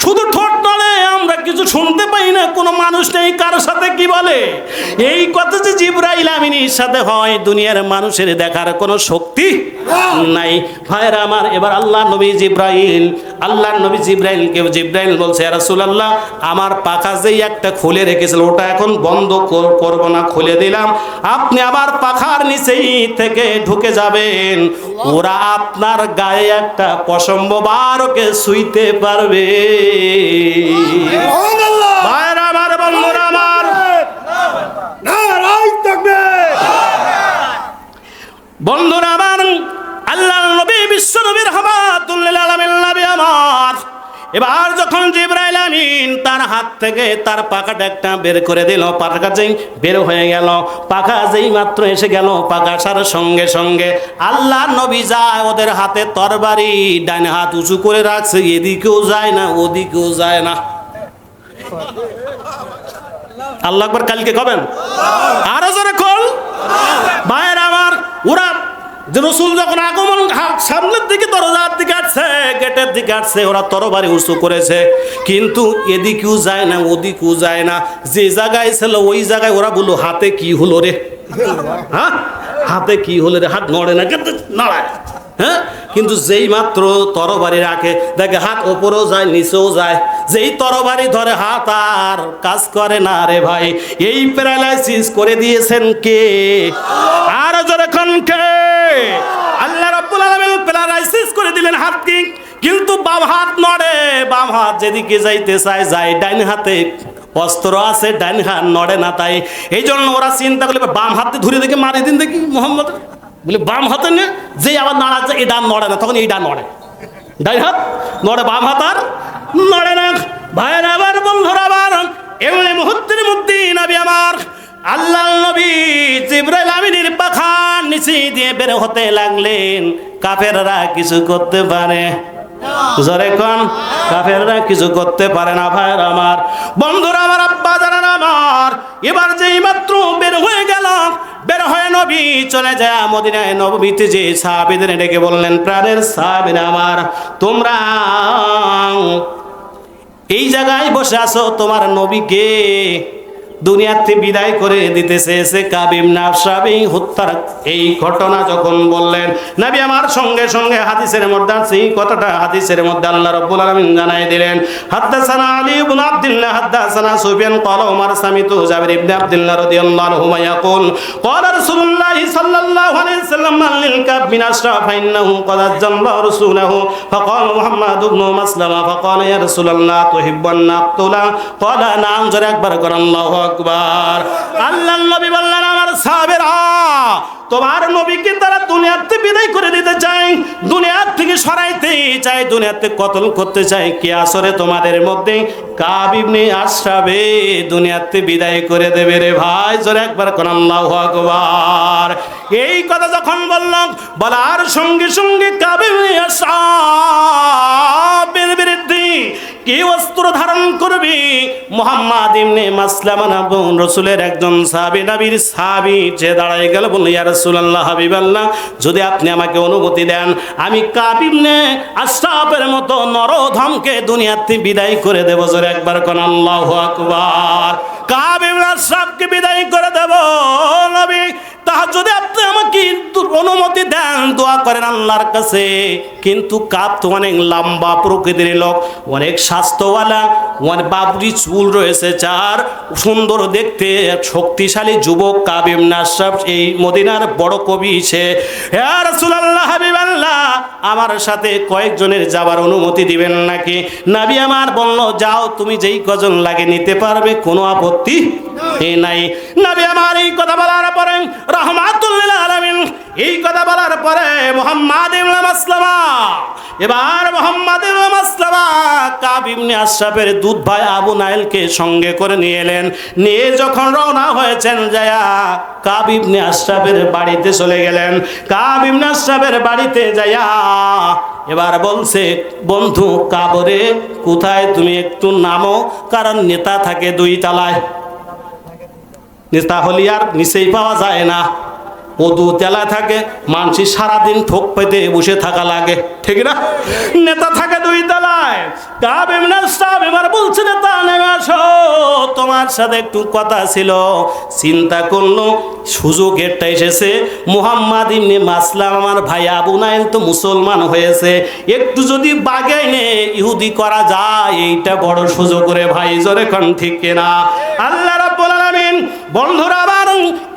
শুধু ঠোঁট নড়ে, আমরা কিছু শুনতে পাই না, কোনো মানুষ নেই কার সাথে কি বলে। এই কথা যে জিবরাইল আমিনের সাথে হয়, দুনিয়ার মানুষের দেখার কোনো শক্তি নাই। ভাইরা আমার, এবার আল্লাহ নবী জিবরাইল, আল্লাহ নবী জিবরাইল বলছে, ইয়া রাসূলুল্লাহ, আমার পাখা যেই একটা খুলে রেখেছিল ওটা এখন বন্ধ করব না, খুলে দিলাম, আপনি আবার পাখার নিচেই থেকে ঢুকে যাবেন, ওরা আপনার গায়ে একটা পশম মোবারকে ছুঁইতে পারবে। ভাইরা আমার, বন্ধুরা আমার, বন্ধুরা আমার, আল্লাহ নবী বিশ্ব নবীর রাহমাতুল লিল আলামিন নবী আমার এবার যখন জিবরাইল আমিন তার হাত থেকে তার পাখাটা একটা বের করে দিল, পাখা যেই বের হয়ে গেল, পাখা যেই মাত্র এসে গেল, পাখা আসার সঙ্গে সঙ্গে আল্লাহ নবী যায়, ওদের হাতে তরবারি, ডান হাত উঁচু করে রাখছে, এদিকেও যায় না ওদিকেও যায় না। আল্লাহ আকবার কালকে কবেন আরো জোরে কল ভাইয়ের আমার ওরা যে রসুল যখন আগমন সামনের দিকে দরজার দিকে আসছে গেটের দিকে আসছে ওরা তরবারি উঁচু করেছে কিন্তু এদিকেও যায় না ওদিকেও যায় না যে জায়গায় ছিল ওই জায়গায় ওরা বললো হাতে কি হলো রে হ্যাঁ হাতে কি হলো রে হাত নড়ে না কিন্তু নড়ায় হ্যাঁ কিন্তু যেই মাত্র তরবারি রাখে দেখে হাত ওপরেও যায় নিচেও যায় যেই তরবারি ধরে হাত আর কাজ করে না রে ভাই এই প্যারালাইসিস করে দিয়েছেন কে আর যখন কে আল্লাহ রাব্বুল আলামিন প্যারালাইসিস করে দিলেন হাতকে কিন্তু বাম হাত নড়ে বাম হাত যেদিকে যাইতে চায় যায় ডাইন হাতে অস্ত্র আছে ডাইন হাত নড়ে না তাই এই জন্য ওরা চিন্তা করলে বাম হাতে ধরে দেখে মারি দিন দেখি মোহাম্মদ বলে বাম হাতে নে যে আবার নাড়া যায় এই ডান নড়ে না তখন এই ডান নড়ে ডাইন হাত নড়ে বাম হাত আর নড়ে না ভাইয়ের আবার বন্ধুরা আবার এমনি মুহূর্তের মধ্যে নবী আমার আল্লাহ নবী জিবরাইল আমিনের পাখার নিচে দিয়ে বের হতে লাগলেন কাফেররা কিছু করতে পারে জোরে কোন কাফেররা কিছু করতে পারে না ভাইয়ের আমার বন্ধুরা আমার আব্বা জানেন আমার এবার যেই মাত্র বের হয়ে গেল বের হয়ে নবী চলে যায় মদিনায় নববীতে যে সাহাবীদের ডেকে বললেন প্রাণের সাহাবীরা আমার তোমরা এই জায়গায় বসে আছো তোমার নবীকে দুনিয়াতে বিদায় করে দিতে চেয়েছে কাব ইবনে আশরাফ হত্যার এই ঘটনা যখন বললেন নবী আমার সঙ্গে সঙ্গে হাদিসের মধ্যে আছে এই কথাটা হাদিসের মধ্যে আল্লাহ রাব্বুল আলামিন জানাই দিলেন হাদাসানা আলী ইবনে আব্দুল্লাহ হাদাসানা সুফিয়ান ক্বালা উমর সামিতু জাবির ইবনে আব্দুল্লাহ রাদিয়াল্লাহু আনহুমা ইয়াকুল ক্বালা রাসূলুল্লাহ সাল্লাল্লাহু আলাইহি ওয়াসাল্লাম লিল কাব বিন আশরাফ ইন্নাহু ক্বাদ আযাল্লা রাসূলুহু ফাকাল মুহাম্মদ ইবনে মাসলামা ফাকাল ইয়া রাসূলুল্লাহ তুহিব্বুন নাকতুলা ক্বালা নাম জোরে একবার কর আল্লাহু আকবার আল্লাহর নবী বললেন আমার সাহাবীরা তোমার নবীকে তারা দুনিয়াতে বিদায় করে দিতে চায় দুনিয়া থেকে সরাইতে চায় দুনিয়াতে কতল করতে চায় কি আসরে তোমাদের মধ্যে কাব ইবনে আশরাফ দুনিয়াতে বিদায় করে দেবে রে ভাই জোরে একবার কোন আল্লাহু আকবার এই কথা যখন বললাম বলার সঙ্গে সঙ্গে কাব ইবনে আশরাফের বিরুদ্ধে কি অস্ত্র ধারণ করবে মুহাম্মদ ইবনে মাসলামা নাবুন রাসূলের একজন সাহাবী নবীর সাহাবী যে দাঁড়ায় গেল বলল ইয়া রাসূলুল্লাহ হাবিবাল্লাহ যদি আপনি আমাকে অনুমতি দেন আমি কাব ইবনে আশরাফের মতো নরধমকে দুনিয়াতে বিদায় করে দেব জোরে একবার কোন আল্লাহু আকবার কাব ইবনে আশরাফকে বিদায় করে দেব নবী তাহা যদি আপনি আমাকে অনুমতি দেন দোয়া করেন আল্লাহর কাছে কিন্তু কাব তো অনেক লম্বা প্রকৃতির লোক অনেক স্বাস্থ্যওয়ালা অনেক বাবরি চুল রয়েছে চার সুন্দর দেখতে শক্তিশালী যুবক কাব ইবনে আশরাফ এই মদিনার বড় কবি সে ইয়া রাসূলুল্লাহ হাবিবাল্লাহ আমার সাথে কয়েকজনের যাবার অনুমতি দিবেন নাকি নবী আমার বলল যাও তুমি যেই কজন লাগে নিতে পারবে কোনো আপত্তি নাই নবী আমার এই কথা বলার পরে রাহমাতুল লিল আলামিন এই কথা বলার পরে মুহাম্মদ ইবনে মাসলামা এবার মুহাম্মদ ইবনে মাসলামা কাব ইবনে আশরাফের দুধ ভাই আবু নাইলকে সঙ্গে করে নিয়ে এলেন নিয়ে যখন রওনা হয়েছেন যায়া কাব ইবনে আশরাফের বাড়িতে চলে গেলেন কাব ইবনে আশরাফের বাড়িতে যায়া এবার বলছে বন্ধু কাবরে কোথায় তুমি একটু নামো কারণ নেতা থাকে দুই তলায় নেতা হলি আর নিচেই পাওয়া যায় না ও দুতলা থাকে মানুষ সারাদিন ঠোক পেতে বসে থাকা লাগে ঠিক না নেতা থাকে দুই তলায় কাব ইবনে আশরাফ এবার বলছে নেতা নেমে আসো তোমার সাথে একটু কথা ছিল চিন্তা করলো সুযোগ একটা এসেছে মুহাম্মদ ইবনে মাসলাম আমার ভাই আবু নাইল তো মুসলমান হয়েছে একটু যদি বাগাইনে ইহুদি করা যায় এইটা বড় সুযোগ রে ভাই জোরে কোন ঠিক কিনা আল্লাহ রাব্বুল আলামিন বন্ধুরা আবার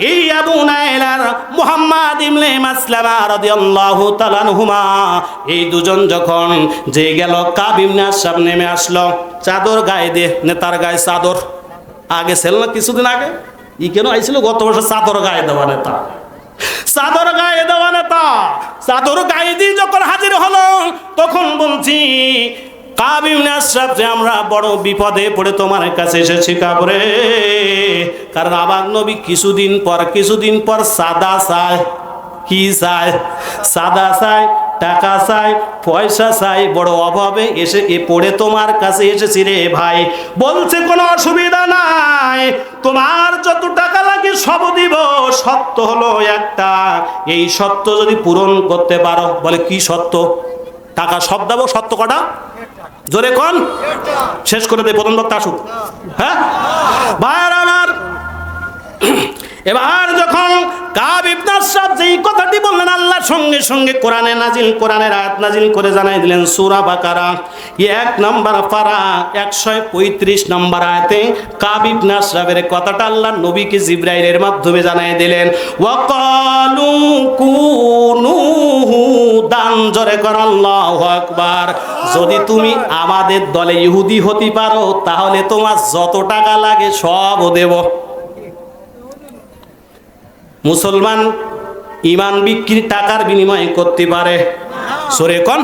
এই আবু নাইল আর মুহাম্মদ ইবনে মাসলামা রাদিয়াল্লাহু তাআলা আনহুমা এই দুজন যখন যে গেল কাব ইবনে আশরাফ নেমে আসলো চাদর গায়ে দিয়ে নেতার গায়ে চাদর আগে ছিল না কিছুদিন আগে ই কেন আইছিল গত বছর চাদর গায়ে দেওয়া নেতা চাদর গায়ে দেওয়া নেতা চাদর গায়ে দিয়ে যখন হাজির হলো তখন বলছি কাব ইবনে আশরাফ যে আমরা বড় বিপদে পড়ে তোমার কাছে এসেছি কাবরে কারণ আমার নবী কিছুদিন পর সাদা চায় কি চায় সাদা চায় টাকা চাই, পয়সা চাই, বড় অভাবে এসে পড়ে তোমার কাছে এসেছি রে ভাই। বলছে কোনো অসুবিধা নাই, তোমার যত টাকা লাগে সব দিব, সত্য হলো একটা, এই সত্য যদি পূরণ করতে পারো। বলে কি সত্য? টাকা সব দেবো, সত্য কটা? জোরে কোন? শেষ করে দে, প্রথম বক্তা আসুক। হ্যাঁ ভাইরা আমার, এবার যখন কাব ইবনে আশরাফ যেই কথাটি বললেন, আল্লাহর সঙ্গে সঙ্গে কোরআনের আয়াত নাজিল করে জানাই দিলেন। সূরা বাকারা 1 নম্বর পারা 135 নম্বর আয়াতে কাব ইবনে আশরাফের কথাটা আল্লাহর নবীকে জিবরাইলের মাধ্যমে জানাই দিলেন। ওয়াকালু কুনু হুদান, জোরে কর আল্লাহু আকবার। যদি তুমি আমাদের দলে ইহুদি হতে পারো তাহলে তোমার যত টাকা লাগে সব দেব। মুসলমান ইমান বিক্রি টাকার বিনিময়ে করতে পারে? সরে কোন?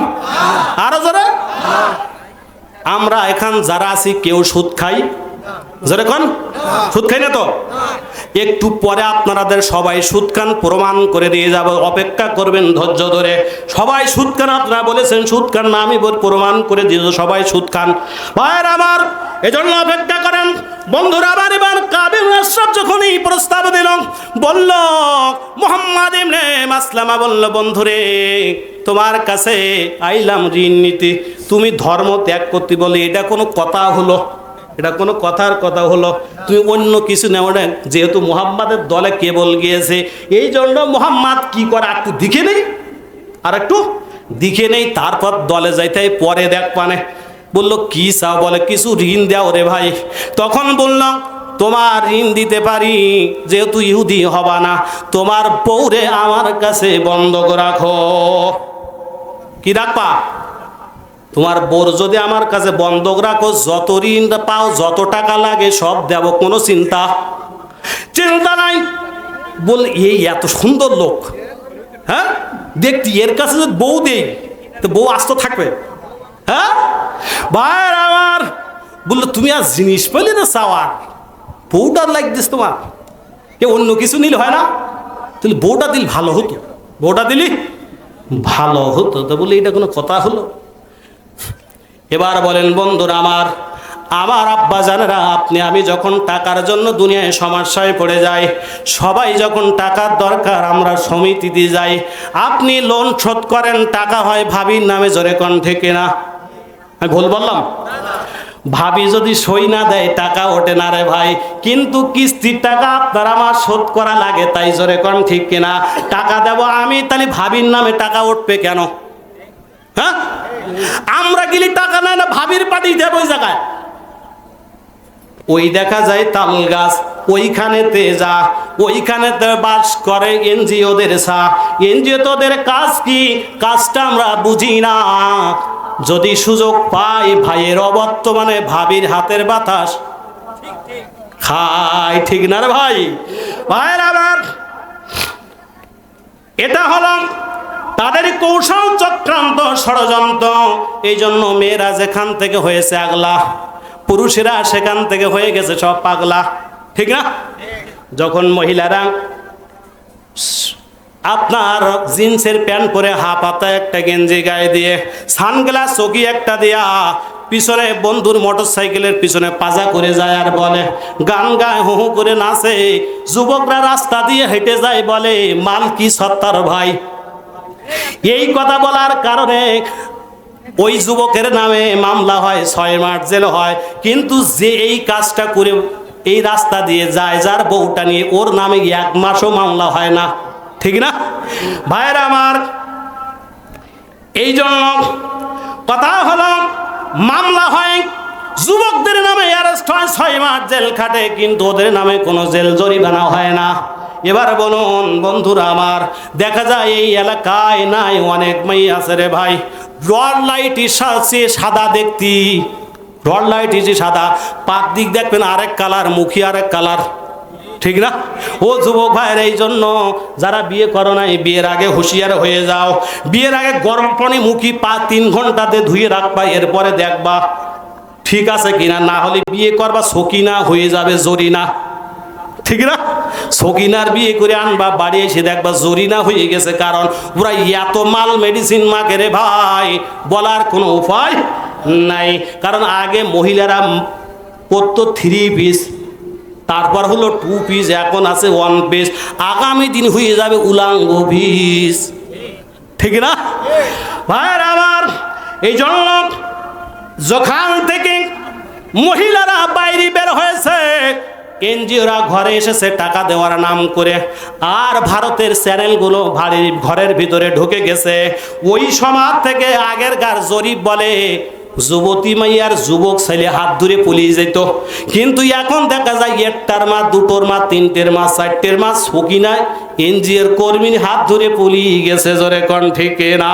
আরো জোরে। আমরা এখান যারা আছি কেউ সুদ খাই? জোরে কোন? সুদ খাই না তো? একটু পরে আপনাদের সবাই সুদ খান, প্রমাণ করে দিয়ে যাব, অপেক্ষা করবেন ধৈর্য ধরে। সবাই সুদ খান, আপনারা বলেছেন সুদ খান না, আমি প্রমাণ করে দিয়ে সবাই সুদ খান। ভাইয়ের আমার, এজন্য অপেক্ষা করেন বন্ধুরা। আবার এবার কাব ইবনে আশরাফ যখন এই প্রস্তাব দিল, বলল মুহাম্মদ ইবনে মাসলামা বলল, বন্ধুরে তোমার কাছে আইলাম ঋণ নিতে, তুমি ধর্ম ত্যাগ করতে বলে এটা কোনো কথা হলো? এটা কোনো কথার কথা হলো? তুমি অন্য কিছু নেও না, যেহেতু মুহাম্মাদের দলে কেবল গিয়েছে, এই জন্য মুহাম্মদ কি করে একটু দিকে নেই, আর একটু দিকে নেই, তারপর দলে যাইতে পরে দেখ পানে। বললো কি চাও? বলে কিছু ঋণ দাও রে ভাই। তখন বললাম তোমার ঋণ দিতে পারি, যেহেতু ইহুদি হবা না, তোমার বউরে আমার কাছে বন্ধক রাখো। কি রাখবা? তোমার বউর যদি আমার কাছে বন্ধক রাখো, যত ঋণ পাও, যত টাকা লাগে সব দেব, কোনো চিন্তা নাই। বল এই এত সুন্দর লোক, হ্যাঁ দেখতি, এর কাছে যদি বউ দেই তো বউ আস্ত থাকবে? হ্যাঁ ভাইয়ের আমার, বললো তুমি আর জিনিস পেলে না চাওয়ার, বউটার লাগছিস তোমার, এ অন্য কিছু নিলে হয় না? তাহলে বউটা দিল ভালো হতো, বউটা দিলি ভালো হতো। তো বলে এটা কোনো কথা হলো? এবার বলেন বন্ধুরা আমার, আমার আব্বা জানেরা, আপনি আমি যখন টাকার জন্য দুনিয়ায় সমস্যায় পড়ে যাই, সবাই যখন টাকার দরকার আমরা সমিতিতে যাই, আপনি লোন শোধ করেন, টাকা হয় ভাবির নামে, জোরে কোন ঠিক না? আমি ভুল বললাম? ভাবি যদি সই না দেয় টাকা ওঠে না রে ভাই। কিন্তু কিস্তির টাকা আপনার আমার শোধ করা লাগে, তাই জোরে কোন ঠিক কিনা? টাকা দেব আমি, তাহলে ভাবির নামে টাকা উঠবে কেন? হ্যাঁ আমরা গেলে টাকা নেয় না, ভাবির পাঠিয়ে দেব ওই জায়গায়। ওই দেখা যায় তাল গাছ, ওইখানেতে যা, ওইখানেতে বাস করে এনজিওদের এনজিও তোদের কাজ কি? কাজটা আমরা বুঝি না। যদি সুযোগ পাই ভাইয়ের অবর্তমানে ভাবির হাতের বাতাস খাই, ঠিক না রে ভাই? ভাইয়ের আবার এটা হলো তাদের কৌশল, চক্রান্ত, ষড়যন্ত্র। এই জন্য মেয়েরা যেখান থেকে হয়েছে আগলা, পুরুষেরা সেখান থেকে হয়ে গেছে সব পাগলা, ঠিক না? যখন মহিলারা আপনার জিন্সের প্যান্ট পরে হাফ হাতা একটা গেঞ্জি গায়ে দিয়ে, সানগ্লাস চকি একটা দিয়া, পিছনে বন্ধুর মোটর সাইকেলের পিছনে পাজা করে যায় আর বলে, গান গায়, হু হু করে নাচে, যুবকরা রাস্তা দিয়ে হেঁটে যায়, বলে মাল কি সত্তার ভাই। এই কথা বলার কারণে ওই যুবকের নামে মামলা হয়, 6 মাস জেল হয়। কিন্তু যে এই কাজটা করে এই রাস্তা দিয়ে যায়, যার বউটা নিয়ে, ওর নামে 1 মাসও মামলা হয় না, ঠিক না? ভাইরা আমার, এই জন্য কথা হলো মামলা হয়, যুবকদের নামে অ্যারেস্ট হয়, 6 মাস জেল খাটে, কিন্তু ওদের নামে কোনো জেল জরিমানা হয় না। এবার বলুন বন্ধুরা আমার, দেখা যায় এই এলাকায় নাই অনেক মেয়ে আছে রে ভাই, রড লাইটের সাথে সাদা দেখতি, রড লাইট যে সাদা, পাক দিক দেখবেন আরেক কালার, মুখী আরেক কালার, ঠিক না? ও যুবক ভাইয়ের, এই জন্য যারা বিয়ে করো নাই, বিয়ের আগে হুঁশিয়ার হয়ে যাও। বিয়ের আগে গরম পানি মুখী 3 ঘন্টাতে ধুয়ে রাখবা, এরপরে দেখবা ঠিক আছে কিনা, না হলে বিয়ে করবা সকিনা হয়ে যাবে জরিনা, ঠিক না? সকিনার বিয়ে করে আনবা, বাড়ি এসে দেখবা জরিনা হয়ে গেছে। কারণ ওরা এত মাল মেডিসিন মাকে রে ভাই, বলার কোনো উপায় নাই। কারণ আগে মহিলারা পরতো 3 পিস, তারপর হলো 2 পিস, এখন আছে 1 পিস, আগামী দিন হয়ে যাবে উলাঙ্গ পিস, ঠিক না ভাইয়ের আমার? এই জন্য যখন থেকে মহিলারা বাইরে বের হয়েছে, এনজিওরা ঘরে এসেছে টাকা দেওয়ার নাম করে, আর ভারতের চ্যানেলগুলো ঘরের ভিতরে ঢুকে গেছে। ওই সমাজ থেকে আগেরকার জরিপ বলে যুবতী মাইয়ার যুবক ছেলে হাত ধরে পুলিয়ে যেত, কিন্তু এখন দেখা যায় 1টার মা, 2টোর মা, 3টের মা, 4টের মা সকিনায় এনজিওর কর্মী হাত ধরে পুলিয়ে গেছে। জোরে কোন ঠিক না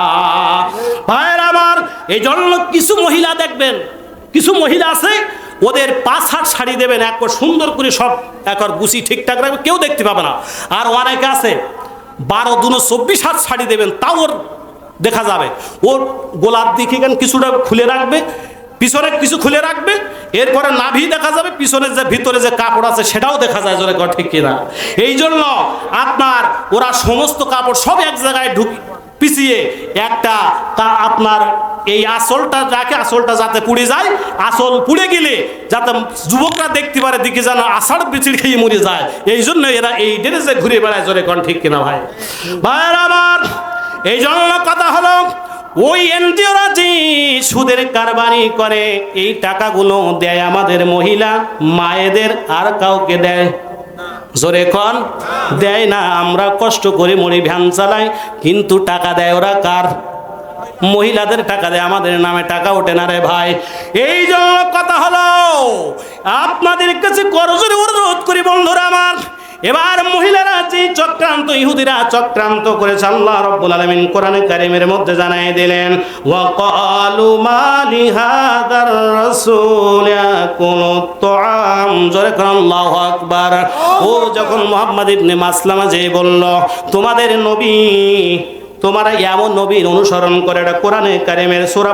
ভাইয়ের আমার? এই জন্য কিছু মহিলা দেখবেন, কিছু মহিলা আছে ওদের 5 হাত শাড়ি দেবেন, একবার সুন্দর করে সব একবার গুছি ঠিকঠাক রাখবে, কেউ দেখতে পাবে না। আর অনেকে আছে 12 দুনো 24 হাত শাড়ি দেবেন, তাও ওর দেখা যাবে। ওর গোলার দিকে কিছুটা খুলে রাখবে, পিছনে কিছু খুলে রাখবে, এরপরে নাভি দেখা যাবে, পিছনে যে ভিতরে যে কাপড় আছে সেটাও দেখা যায়। জোরে কথা ঠিক কিনা? এই জন্য আপনার ওরা সমস্ত কাপড় সব এক জায়গায় পিছিয়ে একটা আপনার এই আসলটা রাখে, আসলটা যাতে পুড়ে যায়, আসল পুড়ে গেলে যাতে যুবকরা দেখতে পারে, দিকে যেন আষাঢ় বিচিড় খেয়ে মরে যায়। এই জন্য এরা এই ড্রেসে ঘুরে বেড়ায়। জোরে কোন ঠিক কিনা ভাই? ভাইয়ের আমার, এই জন্য কথা হলো ওই এনজিওরা যে সুদের কারবারি করে, এই টাকাগুলো দেয় আমাদের মহিলা মায়েদের, আর কাউকে দেয়? জোরে কোন দেয় না। আমরা কষ্ট করে মরি, ভ্যান চালাই, কিন্তু টাকা দেয় ওরা কার? মহিলাদের টাকা দেয়, আমাদের নামে টাকা ওঠে না রে ভাই। এই জন্য কথা হলো আপনাদের কাছে করজোরে অনুরোধ করি বন্ধুরা আমার, এবার মহিলারা যে চক্রান্ত, ইহুদিরা চক্রান্ত করেছে, আল্লাহ রাব্বুল আলামিন কোরআনে কারীমের মধ্যে জানাই দিলেন, ওয়াকালু মালি হাদার রাসূল ইয়াকুলু তুআম। জোরে কোন আল্লাহু আকবার। ও যখন মুহাম্মদ ইবনে মাসলামা যে বলল তোমাদের নবী, তোমরা এমন নবীর অনুসরণ করে, এটা কোরআনে কারীমের সূরা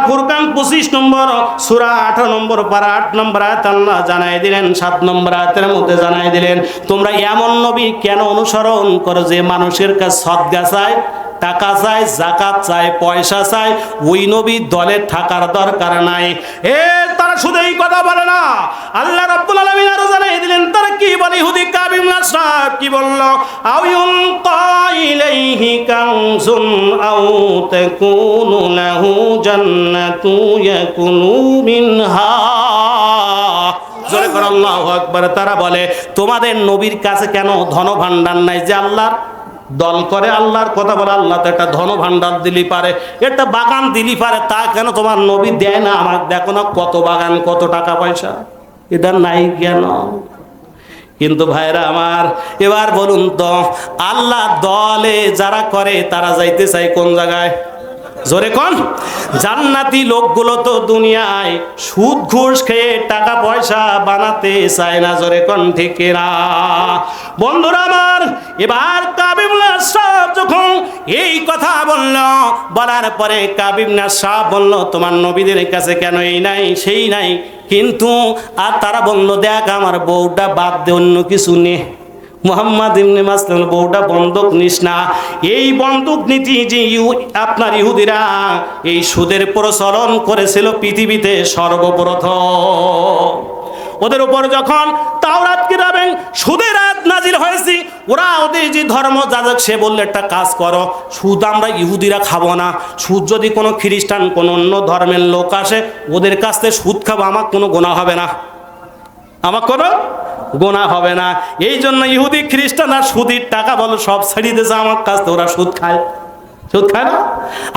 ফুরকান 25 নম্বর সূরা 18 নম্বর পারা 8 নম্বর আয়াত আল্লাহ জানাই দিলেন, 7 নম্বর আয়াতের মধ্যে জানাই দিলেন, তোমরা এমন নবী কেন অনুসরণ করো যে মানুষের কাছে সদকা চায়, টাকা চায়, যাকাত চায়, পয়সা চায়? ওই নবী দলে থাকার দরকার নাই। তারা শুধু এই কথা বলে না, আল্লাহ রাব্বুল আলামিন আরো জানাই দিলেন তারা কি বলে। ইহুদি কাব ইবনে আশরাফ কি বলল? আও ইউলকা ইলাইহি কানজুন আও তাকুনু লাহু জান্নাতু ইয়াকুলু মিনহা। জোরে করে আল্লাহু আকবার। তারা বলে তোমাদের নবীর কাছে কেন ধন ভান্ডার নাই, যে আল্লাহর দল করে, আল্লাহর কথা বলে, আল্লাহ তো একটা ধন ভান্ডার দিলি পারে, একটা বাগান দিলি পারে, তা কেন তোমার নবী দেয় না? আমার দেখো না কত বাগান, কত টাকা পয়সা, এটা নাই কেন? কিন্তু ভাইরা আমার, এবার বলুন তো, আল্লাহ দলে যারা করে তারা যাইতে চায় কোন জায়গায়? জোরে কোন? জান্নাতি লোকগুলো তো দুনিয়ায় সুদ ঘুষ খেয়ে টাকা পয়সা বানাতে চায় না। জোরে কোন ঠিক না বন্ধুরা আমার? এবার কাব ইবনে আশরাফ যখন এই কথা বলল, বলার পরে কাব ইবনে আশরাফ বলল তোমার নবীদের কাছে কেন এই নাই সেই নাই? কিন্তু আর তারা বলল দেখ আমার বউটা বাদ দে, অন্য কিছু নে। মুহাম্মদ ইবনে মাসলাম বউটা বন্দুক নিস না। এই বন্দুক নীতি যে আপনার ইহুদিরা এই সুদের প্রচলন করেছিল পৃথিবীতে সর্বপ্রথম, ওদের উপর যখন তাওরাত কিতাবে সুদের আয়াত নাজিল হয়েছে, ওরা ওদের যে ধর্ম যাজক সে বললে একটা কাজ করো, সুদ আমরা ইহুদিরা খাবো না, সুদ যদি কোনো খ্রিস্টান কোনো অন্য ধর্মের লোক আসে ওদের কাছ থেকে সুদ খাবো, আমার কোনো গুনাহ হবে না, আমার কোনো গোনা হবে না। এই জন্য ইহুদি খ্রিস্টান আর সুদের টাকা বলো সব ছেড়ে দিয়েছে আমার কাছ থেকে, ওরা সুদ খায়, সুদ খায় না?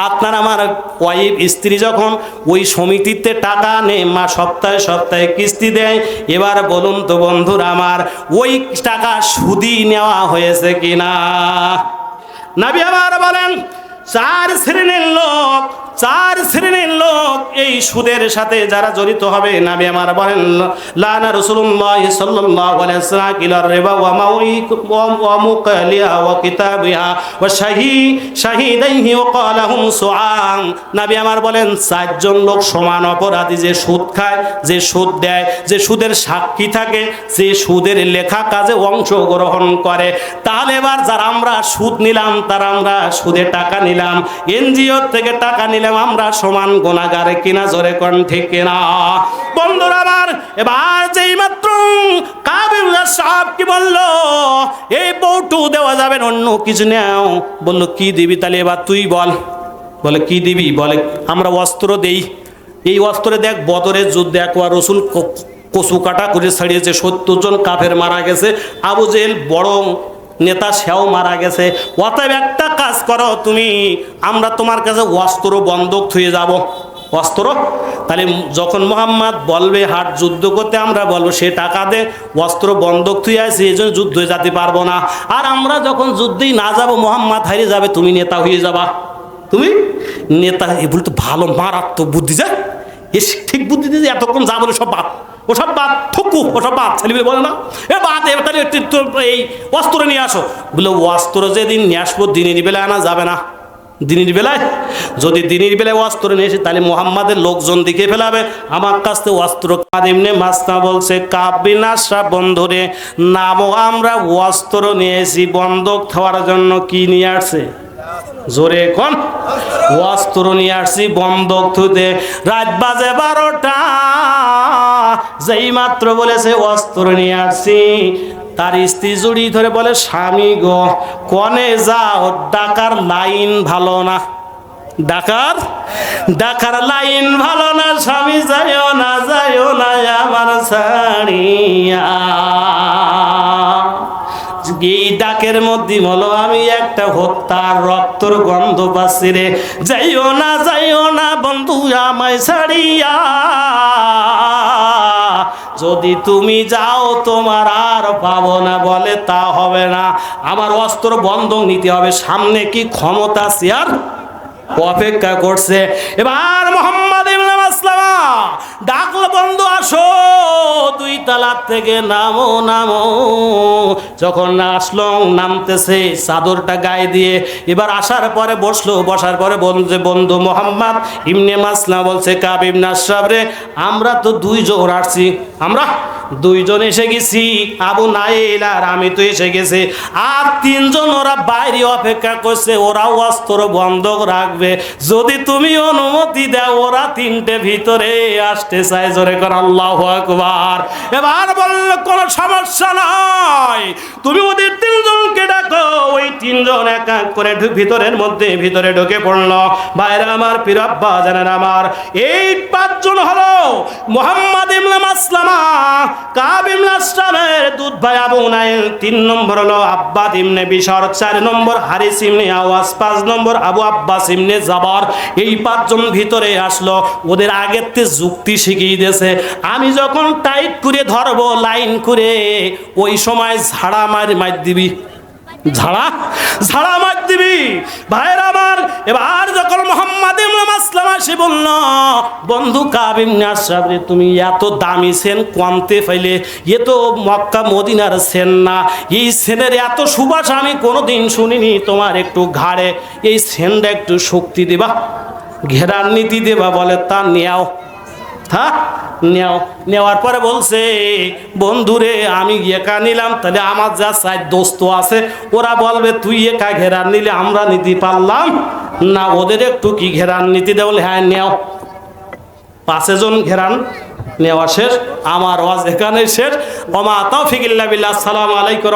আপনার আমার ওয়াইফ স্ত্রী যখন ওই সমিতিতে টাকা নেয়, মা সপ্তাহে সপ্তাহে কিস্তি দেয়, এবার বলুন তো বন্ধুরা আমার, ওই টাকা সুদি নেওয়া হয়েছে কিনা? নবী আমার বলেন 4 শ্রেণীর লোক চার শ্রেণীর লোক এই সুদের সাথে যারা জড়িত হবে, নবী আমার বলেন লানা রাসূলুল্লাহ সাল্লাল্লাহু আলাইহি ওয়াসাল্লাম কিলার রিবা ওয়া মুকালিহা ওয়া কিতাবিহা ওয়া শাহিদাইহি ওয়া ক্বালাহুম সুআম। নবী আমার বলেন চারজন লোক সমান অপরাধী, যে সুদ খায়, যে সুদ দেয়, যে সুদের সাক্ষী থাকে, যে সুদের লেখা কাজে অংশগ্রহণ করে। তাহলে এবার যারা আমরা সুদ নিলাম, তারা আমরা সুদে টাকা নিলাম, এনজিও থেকে টাকা নিলাম, আমরা সমান গুনাহগার কিনা? জোরে কোন ঠিক কিনা? বন্ধুরা আমার, এবার যেই মাত্র কাব ইবনে আশরাফ কি বলল, এই বউটু দেওয়া যাবে, অন্য কিছু নাও। বলল কি দিবি? তাহলে এবার তুই বল। বলে কি দিবি? বলে আমরা অস্ত্র দেই। এই অস্ত্রে দেখ বদরের যুদ্ধে একবার রসুল কচু কাটা করে ছাড়িয়েছে, 70 জন কাফের মারা গেছে, আবু জেহেল বড় নেতা সেও মারা গেছে। অতএব একটা কাজ করো তুমি, আমরা তোমার কাছে অস্ত্র বন্দুক থুয়ে যাব। অস্ত্র তাহলে যখন মোহাম্মদ বলবে হাট যুদ্ধ করতে, আমরা বলবো সে টাকা দে, অস্ত্র বন্দুক থুয়ে আছে, এই জন্য যুদ্ধে যেতে পারবো না। আর আমরা যখন যুদ্ধেই না যাব, মোহাম্মদ হারিয়ে যাবে, তুমি নেতা হয়ে যাবা। তুমি নেতা, এগুলো তো ভালো মারাত্মক বুদ্ধি যায়, এস ঠিক বুদ্ধি দিয়ে এতক্ষণ যা বলে সব বাদ, ওসব বাদ, ঠুকু ওসব বাদ। ছেলে বলে না এ বাদ, তাহলে এই অস্ত্র নিয়ে আসো। বলে অস্ত্র যেদিন নিয়ে আসবো দিনের বেলায় আনা যাবে না। দিনের বেলায় যদি দিনের বেলায় অস্ত্র নিয়ে এসে, তাহলে মোহাম্মদের লোকজন দিকে ফেলাবে, আমার কাছ থেকে অস্ত্র। কাদিমনে মাসনা বলছে কাব বিন আশরাফ বন্ধুরে নামও, আমরা অস্ত্র নিয়েছি বন্দুক খাওয়ার জন্য। কি নিয়ে আসছে? জোরে কোন? অস্ত্র নিয়ে আসছি বন্দুক থুতে। রাত বাজে 12টা, যেই মাত্র বলেছে অস্ত্র নিয়ে আসছি, তার স্ত্রী জুড়ি ধরে বলে স্বামী গো, কনে যাও, ডাকার লাইন ভালো না। ডাকার লাইন ভালো না, স্বামী যাইও না, যাইও না আমার ছাড়িয়া। এই ডাকের মধ্যে বলো আমি একটা হত্যার রক্তর গন্ধ পাচ্ছি রে, যাইও না বন্ধু আমায় ছাড়িয়া। যদি তুমি যাও তোমার আর পাবো না। বলে তা হবে না, আমার অস্ত্র বন্ধক নিতে হবে। সামনে কি ক্ষমতা চেয়ার অপেক্ষা করছে। এবার মোহাম্মদ ইবনে মাসলামা ডাকলো, বন্ধু আসো, 2 তালার থেকে নামো। যখন আসলো, নামতেছে চাদরটা গায়ে দিয়ে, এবার আসার পরে বসলো, বসার পরে বলছে বন্ধু মোহাম্মদ ইবনে মাসলামা বলছে কাব ইবনে আশরাফ রে, আমরা তো 2 জন আসছি, আমরা 2 জন এসে গেছি, আবু নাইল আর আমি তো এসে গেছি, আর 3 জন ওরা বাইরে অপেক্ষা করছে, ওরাও অস্ত্র বন্ধক রাখবে। যদি তুমি অনুমতি দাও, ওরা 3টে ভিতরে আসতে চায়। জোরে কর আল্লাহু আকবার। এবার বলল কোনো সমস্যা নাই, তুমি ওদের 3 জনকে ডাকো। ওই 3 জন এক এক করে ভিতরে ঢুকে পড়লো। ভাইরা আমার, পীর আব্বা জানেন আমার, এই 5 জন হলো মুহাম্মদ ইবনে মাসলামা, কাব ইবনে আশরাফের দুধ ভাই আবু নাইল, 3 নম্বর হলো আব্বাদ ইবনে বিশর, 4 নম্বর হারিস ইবনে আওয়াস, 5 নম্বর আবু আব্বাস ইবনে জাবার। এই 5 জন ভিতরে আসলো। ওদের আগের তে যুক্তি শিখিয়ে দিয়েছে, আমি যখন টাইট করে ধরবো লাইন করে, ওই সময় ঝাড়া মার দিবি, ঝাড়া মার দিবি। ভাইরা আমার, এবার যখন মুহাম্মদ ইবনে মাসলামা সে বলল, বন্ধু কাব ইবনে আশরাফ রে, তুমি এত দামি সেন কোনতে পাইলে? এ তো মক্কা মদিনার সেন না, এই সেনের এত সুবাস আমি কোনোদিন শুনিনি। তোমার একটু ঘাড়ে এই সেনটা একটু শক্তি দেবা, ঘেরার নীতি দেবা। বলে তা নেও। হ্যাঁ নেওয়ার পরে বলছে বন্ধুরে আমি একা নিলাম, তাহলে আমার যা 4 দোস্ত আছে, ওরা বলবে তুই একা ঘেরার নিলে আমরা নিতে পারলাম না, ওদের একটু কি ঘেরার নীতি দেয়? বলে হ্যাঁ নেও। 5 জন ঘেরান নেওয়া শেষ, আমার ওয়াজ এখানে শেষ। ওমা তাওফিক ইল্লা বিল্লাহ। আসসালামু আলাইকুম।